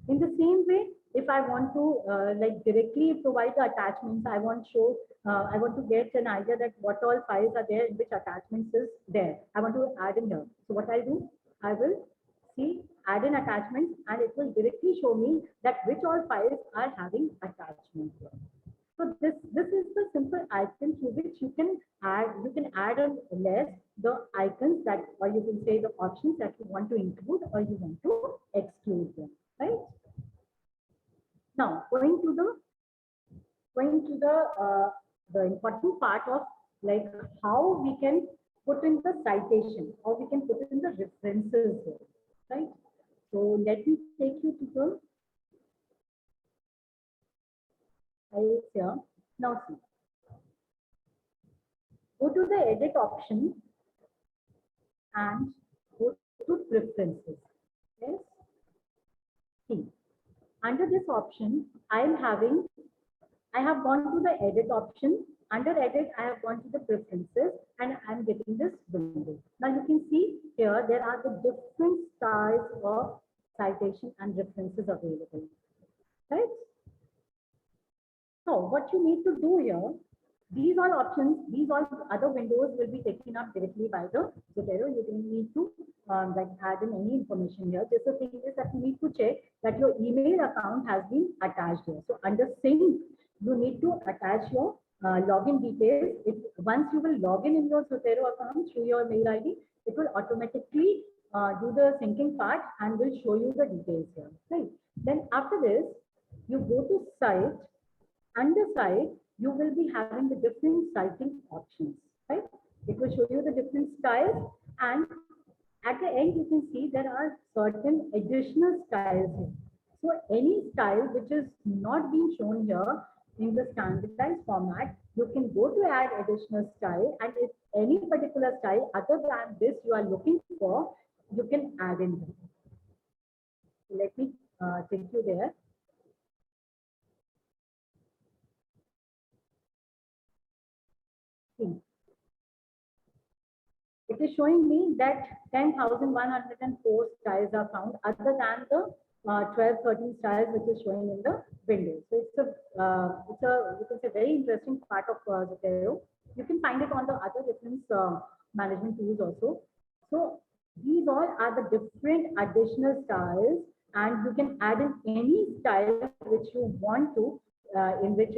In the same way, if I want to like directly provide the attachments, I want to get an idea that what all files are there in which attachments is there. I want to add in here. So what I'll do, I will see add in attachments, and it will directly show me that which all files are having attachments here. So this is the simple icon through which you can add a list the icons that, or you can say the options that you want to include or you want to exclude them, right? Now going to the important part of like how we can put in the citation or we can put it in the references here, right? So let me take you to the files here. Now see. Go to the edit option and go to preferences. Yes. See, under this option, I have gone to the edit option. Under edit, I have gone to the preferences and I'm getting this window. Now you can see here, there are the different styles of citation and references available, right? So what you need to do here, these all options, these all other windows will be taken up directly by the Zotero. You don't need to like add in any information here. Just the thing is that you need to check that your email account has been attached here. So under sync, you need to attach your login details. Once you will log in your Zotero account through your mail ID, it will automatically do the syncing part and will show you the details here. Right. Then after this, you go to site. Under site, you will be having the different citing options, right? It will show you the different styles, and at the end, you can see there are certain additional styles here. So any style which is not being shown here in the standardized format, you can go to add additional style, and if any particular style other than this you are looking for, you can add in here. Let me take you there. It is showing me that 10,104 styles are found other than the 12-13 styles which is showing in the window. So it's a very interesting part of Zotero. You can find it on the other reference management tools also. So these all are the different additional styles, and you can add in any style which you want to, in which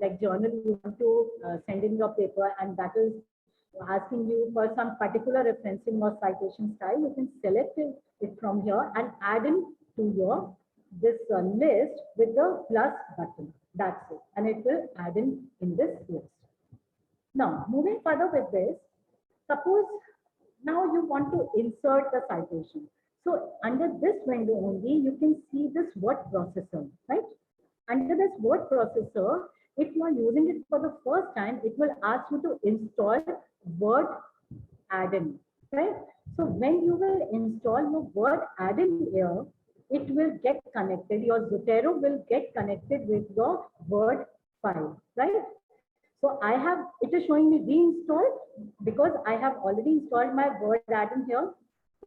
like journal you want to send in your paper, and that is asking you for some particular referencing or citation style. You can select it from here and add in to your this list with the plus button. That's it, and it will add in this list. Now moving further with this, suppose now you want to insert the citation. So under this window only, you can see this word processor, right? Under this word processor, if you are using it for the first time, it will ask you to install Word add-in, right? So when you will install your Word add-in here, it will get connected. Your Zotero will get connected with your Word file, right? So it is showing me reinstall because I have already installed my Word add-in here.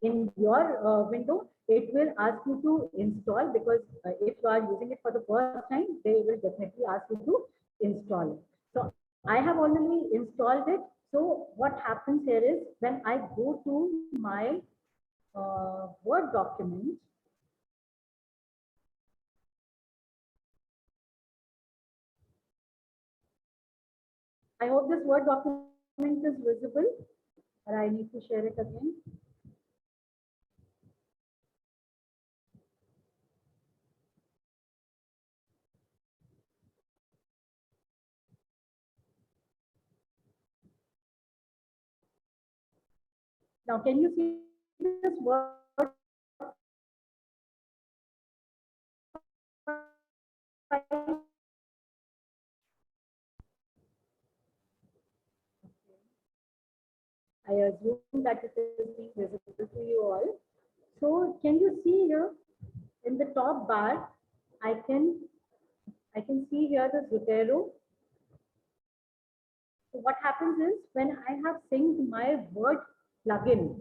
In your window, it will ask you to install because if you are using it for the first time, they will definitely ask you to install it. So I have already installed it. So what happens here is when I go to my Word document, I hope this Word document is visible, or I need to share it again. Now, can you see this Word? I assume that it is being visible to you all. So can you see here in the top bar, I can see here the Zotero. So what happens is when I have synced my Word plugin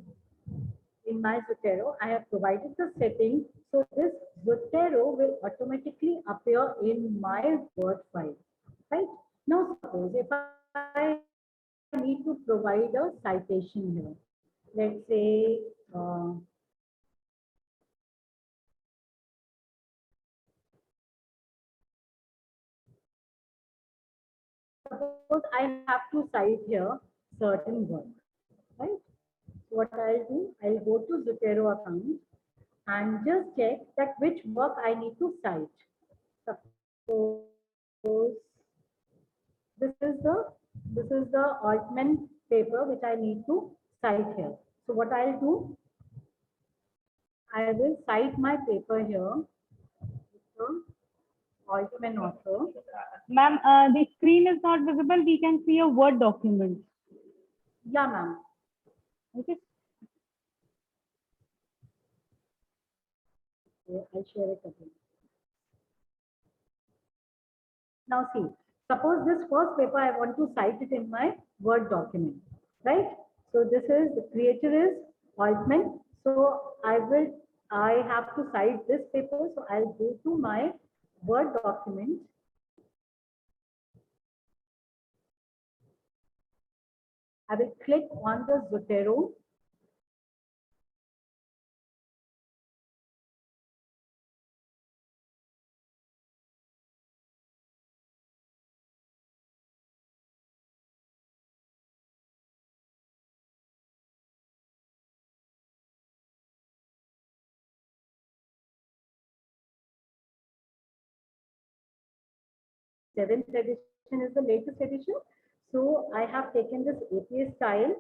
in my Zotero, I have provided the setting. So this Zotero will automatically appear in my Word file, right? Now suppose if I need to provide a citation here. Let's say suppose I have to cite here certain work, right? So what I'll do, I'll go to Zotero account and just check that which work I need to cite. Suppose this is the Altman paper which I need to cite here. So what I'll do, I will cite my paper here. Altman author. Ma'am, the screen is not visible. We can see a Word document. Yeah, ma'am. Okay. Okay, I'll share it again. Now see, suppose this first paper I want to cite it in my Word document, right? So this is the creator is Altman. So I have to cite this paper. So I'll go to my Word document. I will click on the Zotero. Seventh edition is the latest edition. So I have taken this APA style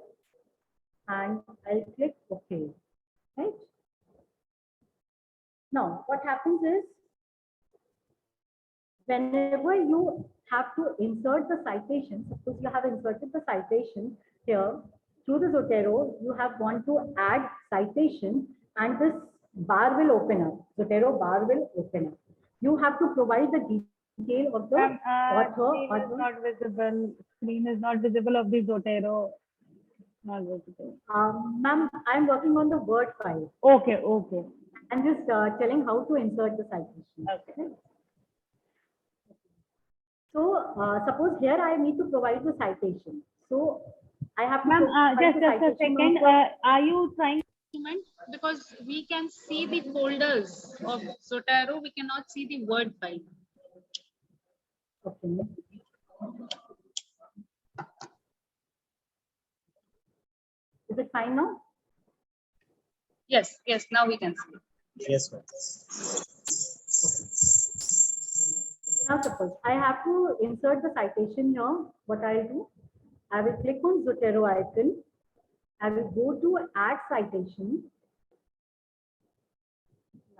and I'll click OK, right? Now, what happens is whenever you have to insert the citation, suppose you have inserted the citation here through the Zotero, you have want to add citation and this bar will open up. Zotero bar will open up. You have to provide the detail of the author. Screen is not visible. Screen is not visible of the Zotero. Not visible. Ma'am, I'm working on the Word file. Okay, okay. I'm just telling how to insert the citation. Okay. So suppose here I need to provide the citation. So I have to Ma'am, provide just a second. Are you trying? Because we can see the folders of Zotero, we cannot see the Word file. Okay. Is it fine now? Yes, yes, now we can see. Yes, ma'am. Now suppose I have to insert the citation here. What I'll do, I will click on Zotero icon. I will go to add citation.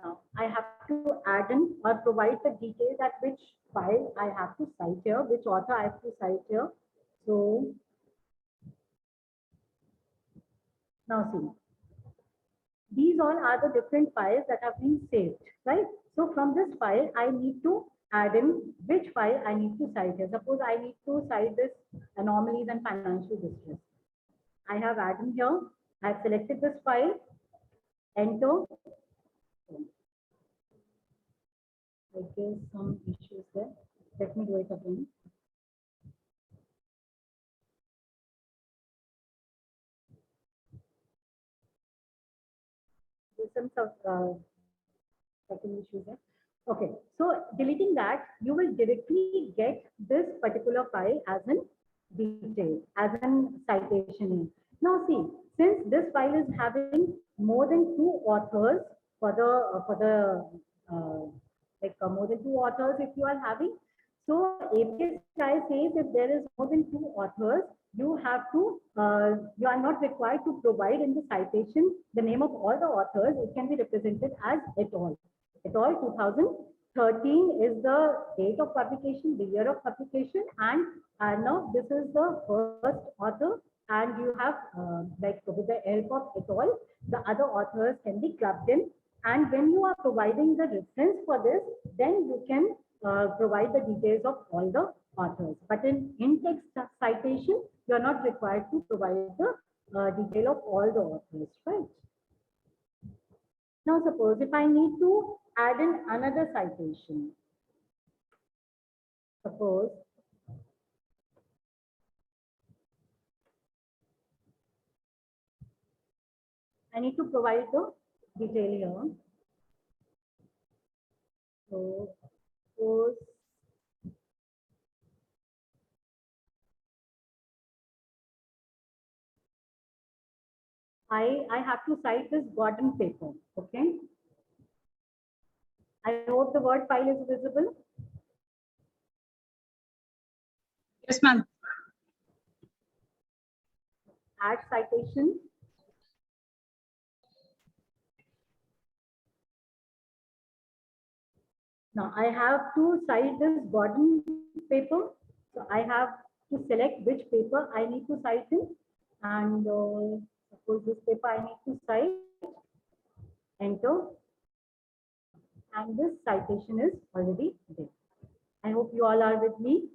Now I have to add in or provide the details at which file I have to cite here, which author I have to cite here. So now see, these all are the different files that have been saved, right? So from this file, I need to add in which file I need to cite here. Suppose I need to cite this anomalies and financial distress. I have added here, I have selected this file, enter. I guess some issues there. Let me do it again. There's some second issue there. Okay, so deleting that, you will directly get this particular file as an detail, as an citation name. Now see, since this file is having more than two authors more than two authors if you are having. So API says if there is more than two authors, you have to, you are not required to provide in the citation the name of all the authors. It can be represented as et al. Et al. 2013 is the date of publication, the year of publication, and now this is the first author, and you have like with the help of et al, the other authors can be clubbed in. And when you are providing the reference for this, then you can provide the details of all the authors. But in text citation, you are not required to provide the detail of all the authors, right? Now, suppose if I need to add in another citation, suppose I need to provide the detail here. So, suppose I have to cite this Gordon paper, okay? I hope the word file is visible. Yes, ma'am. Add citation. Now I have to cite this Gordon paper. So I have to select which paper I need to cite in. And suppose this paper I need to cite, enter. And this citation is already there. I hope you all are with me.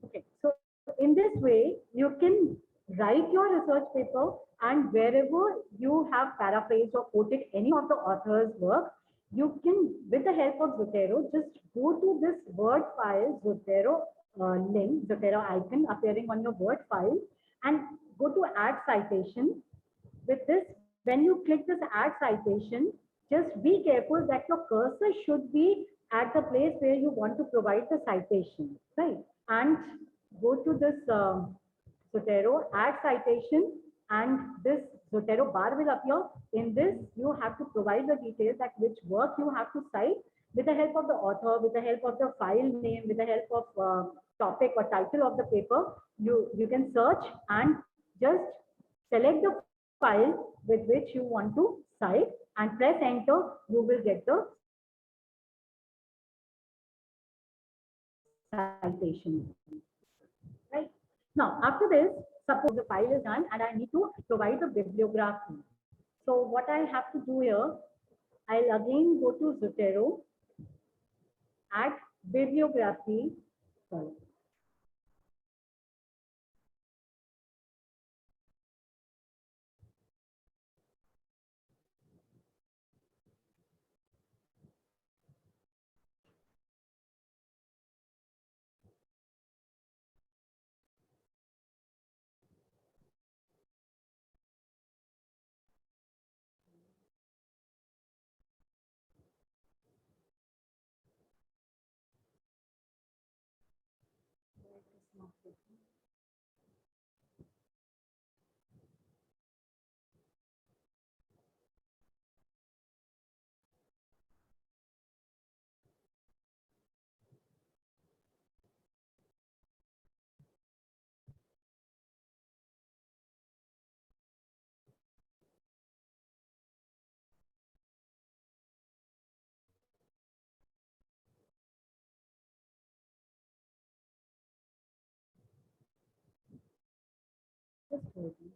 Okay, so in this way, you can write your research paper, and wherever you have paraphrased or quoted any of the author's work, you can, with the help of Zotero, just go to this Word file, Zotero link, Zotero icon appearing on your Word file, and go to add citation. With this, when you click this add citation, just be careful that your cursor should be at the place where you want to provide the citation, right? And go to this Zotero, add citation, and this Zotero bar will appear. In this, you have to provide the details at which work you have to cite with the help of the author, with the help of the file name, with the help of topic or title of the paper. You can search and just select the file with which you want to cite and press enter. You will get the citation. Right. Now, after this, suppose the file is done and I need to provide the bibliography. So what I have to do here, I'll again go to Zotero, add bibliography. Sorry. Just hold on.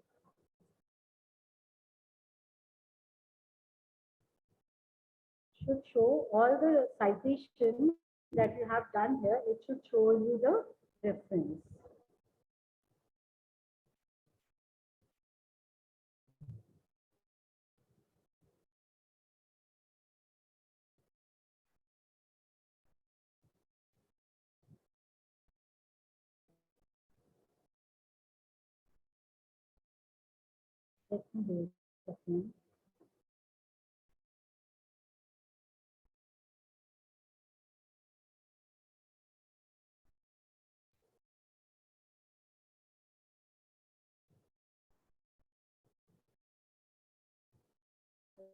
Should show all the citation that you have done here. It should show you the reference. Let me do it again.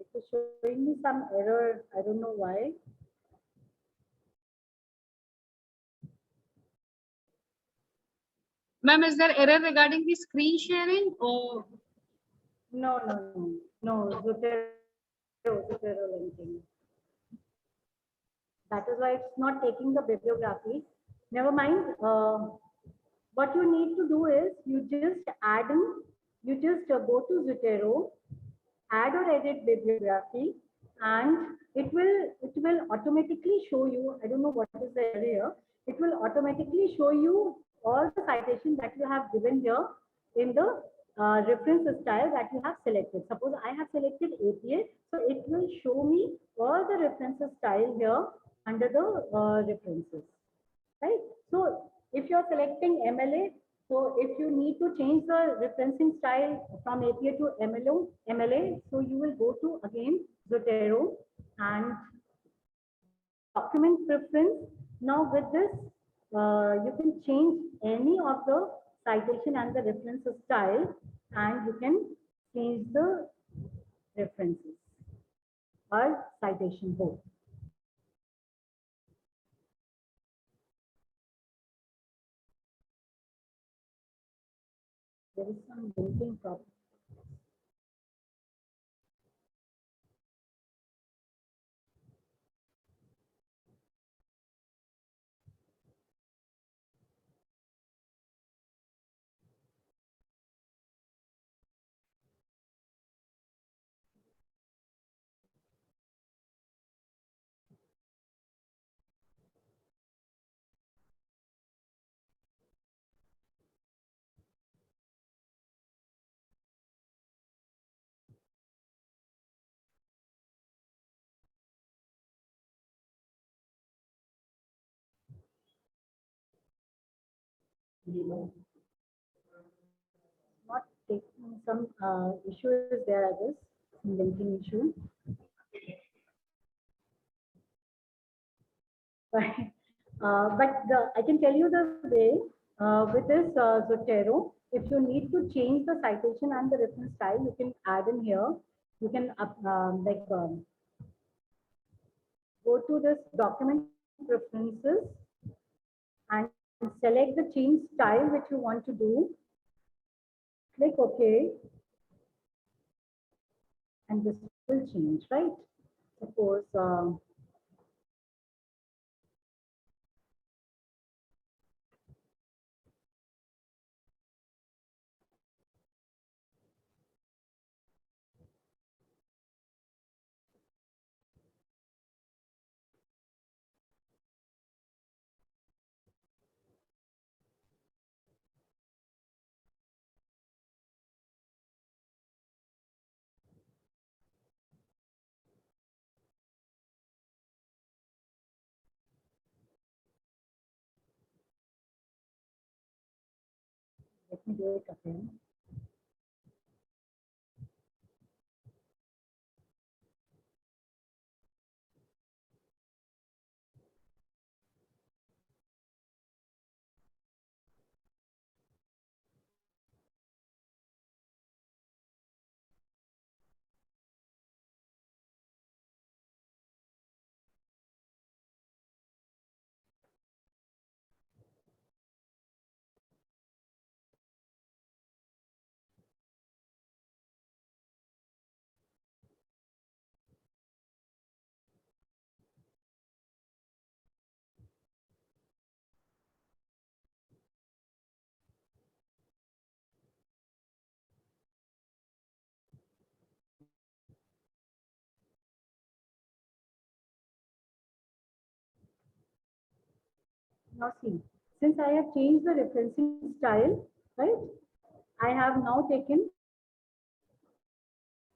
It is showing me some error. I don't know why. Ma'am, is there error regarding the screen sharing or? No, Zotero linking. That is why it's not taking the bibliography. Never mind. What you need to do is you just add in, you just go to Zotero, add or edit bibliography, and it will automatically show you. I don't know what is the area. It will automatically show you all the citations that you have given here in the reference style that you have selected. Suppose I have selected APA, so it will show me all the references style here under the references, right? So if you're selecting MLA, so if you need to change the referencing style from APA to MLA, so you will go to again Zotero and document preference. Now with this, you can change any of the citation and the reference style, and you can change the references or citation both. There is some linking problem. Not taking some issue is there, I guess, some linking issue. Right. I can tell you the way with this Zotero, if you need to change the citation and the reference style, you can add in here. You can go to this document preferences and select the change style which you want to do. Click OK, and this will change, right? Suppose let me do it again. Now see, since I have changed the referencing style, right? I have now taken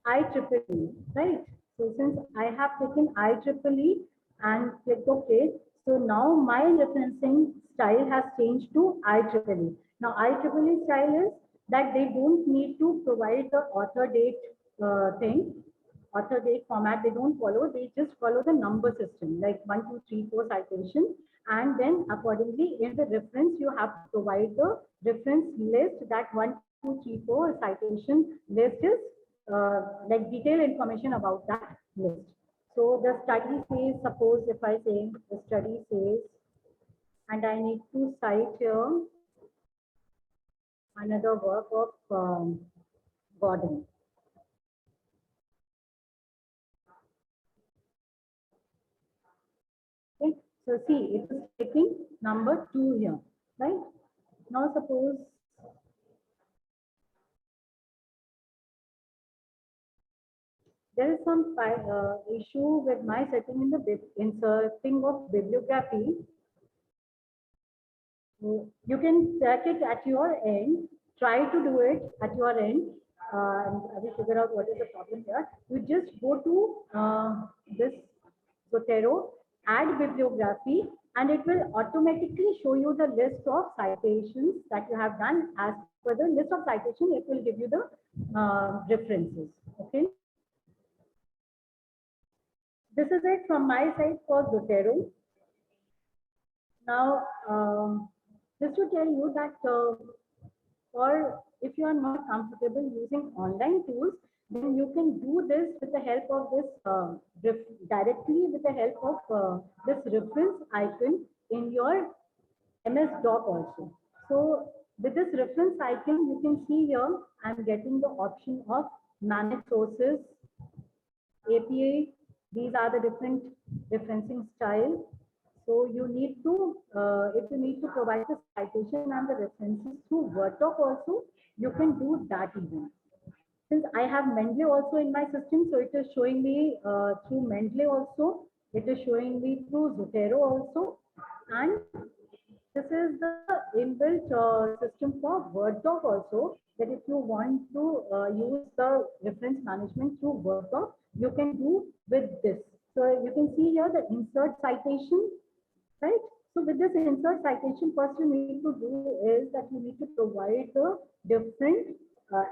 IEEE, right? So since I have taken IEEE and clicked OK, so now my referencing style has changed to IEEE. Now IEEE style is that they don't need to provide the author date author date format. They don't follow. They just follow the number system, like 1, 2, 3, 4 citation, and then accordingly in the reference you have to provide the reference list. That 1, 2, 3, 4 citation list is like detailed information about that list. So the study says, suppose if I say the study says, and I need to cite here another work of Gordon. Okay, so see, it is taking number 2 here, right? Now suppose there is some issue with my setting in the inserting of bibliography. You can check it at your end. Try to do it at your end. And I will figure out what is the problem here. You just go to this Zotero, add bibliography, and it will automatically show you the list of citations that you have done. As per the list of citations, it will give you the references. Okay. This is it from my side for Zotero. Now, just to tell you that or if you are not comfortable using online tools, then you can do this with the help of this directly with the help of this reference icon in your MS Doc also. So with this reference icon, you can see here, I'm getting the option of manage sources, APA. These are the different referencing styles. So you need to, if you need to provide the citation and the references through WordDoc also, you can do that even. Since I have Mendeley also in my system, so it is showing me through Mendeley also. It is showing me through Zotero also. And this is the inbuilt system for WordDoc also, that if you want to use the reference management through WordDoc, you can do with this. So you can see here the insert citation, right? So with this insert citation, first you need to do is that you need to provide the different,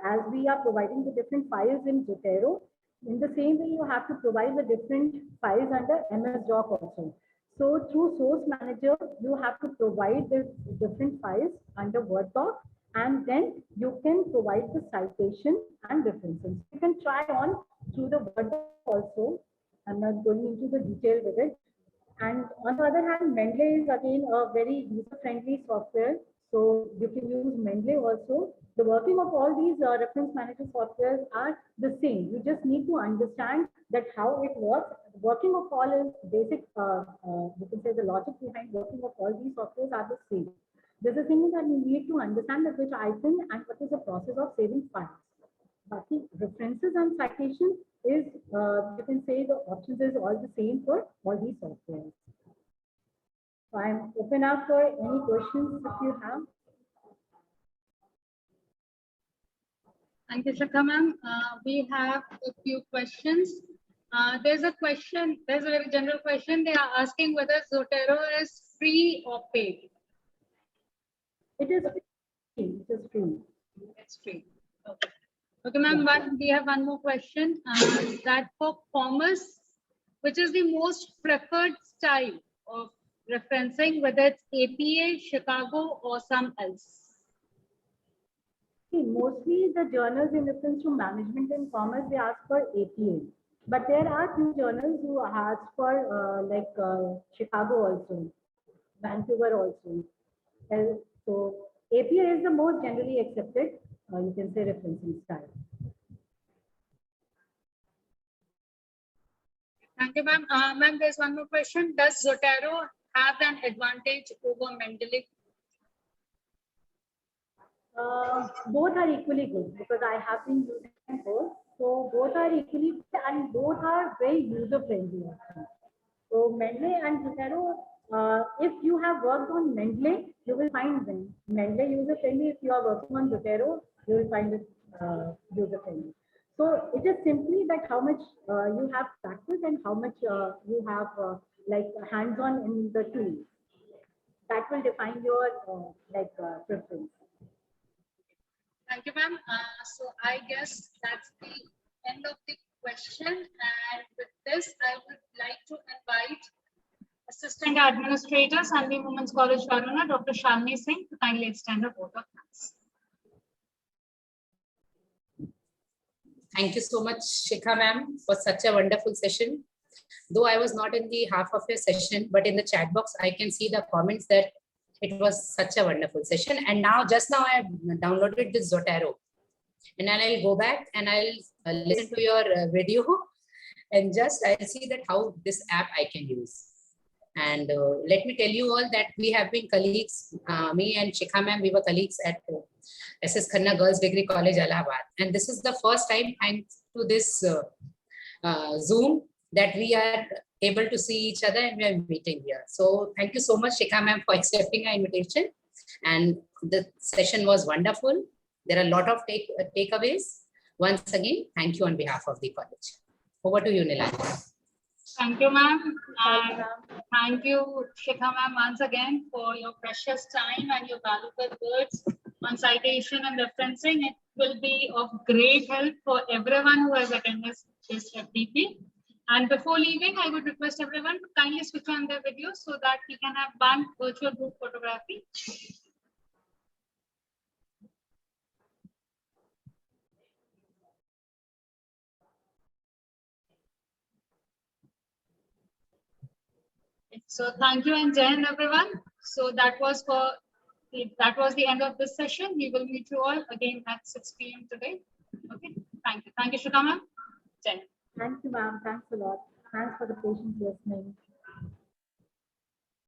as we are providing the different files in Zotero, in the same way you have to provide the different files under MS Doc also. So through Source Manager, you have to provide the different files under WordDoc, and then you can provide the citation and references. You can try on through the WordDoc also. I'm not going into the detail with it. And on the other hand, Mendeley is again a very user-friendly software. So you can use Mendeley also. The working of all these reference manager softwares are the same. You just need to understand that how it works. Working of all is basic, you can say the logic behind working of all these softwares are the same. There's a thing that you need to understand that which icon and what is the process of saving files. But the references and citation is, you can say the options is all the same for all these softwares. So I'm open up for any questions if you have. Thank you, Shikha ma'am. We have a few questions. There's a question, there's a very general question. They are asking whether Zotero is free or paid. It is free. It is free. It's free. Okay. Okay, ma'am, we have one more question. That for commerce, which is the most preferred style of referencing, whether it's APA, Chicago, or some else? See, mostly the journals in reference to management and commerce, they ask for APA. But there are few journals who ask for Chicago also, Vancouver also. So APA is the most generally accepted, you can say, referencing style. Thank you, ma'am. Ma'am, there's one more question. Does Zotero have an advantage over Mendeley? Both are equally good because I have been using both. So both are equally good and both are very user friendly. So Mendeley and Zotero, if you have worked on Mendeley, you will find them. Mendeley user-friendly. If you are working on Zotero, you will find it user-friendly. So it is simply that how much you have practice and how much you have like hands-on in the tool. That will define your preference. Thank you, ma'am. So I guess that's the end of the question. And with this, I would like to invite Assistant Administrator, Sunbeam Women's College, Varuna, Dr. Shalini Singh, to kindly extend a vote of thanks. Thank you so much, Shikha ma'am, for such a wonderful session. Though I was not in the half of your session, but in the chat box, I can see the comments that it was such a wonderful session. And now, just now I have downloaded this Zotero. And then I'll go back and I'll listen to your video and just I'll see that how this app I can use. And let me tell you all that we have been colleagues, me and Shikha ma'am, we were colleagues at SS Khanna Girls Degree College, Allahabad. And this is the first time thanks to this Zoom that we are able to see each other and we are meeting here. So thank you so much, Shikha ma'am, for accepting our invitation. And the session was wonderful. There are a lot of takeaways. Once again, thank you on behalf of the college. Over to you, Nilani. Thank you, ma'am. And thank you, Shikha ma'am, once again for your precious time and your valuable words on citation and referencing. It will be of great help for everyone who has attended this FDP. And before leaving, I would request everyone to kindly switch on their videos so that we can have one virtual group photography. So thank you and Jai Hind, everyone. So that was the end of this session. We will meet you all again at 6 p.m. today. Okay. Thank you. Thank you, Shikha ma'am. Jai Hind. Thank you, ma'am. Thanks a lot. Thanks for the patient listening.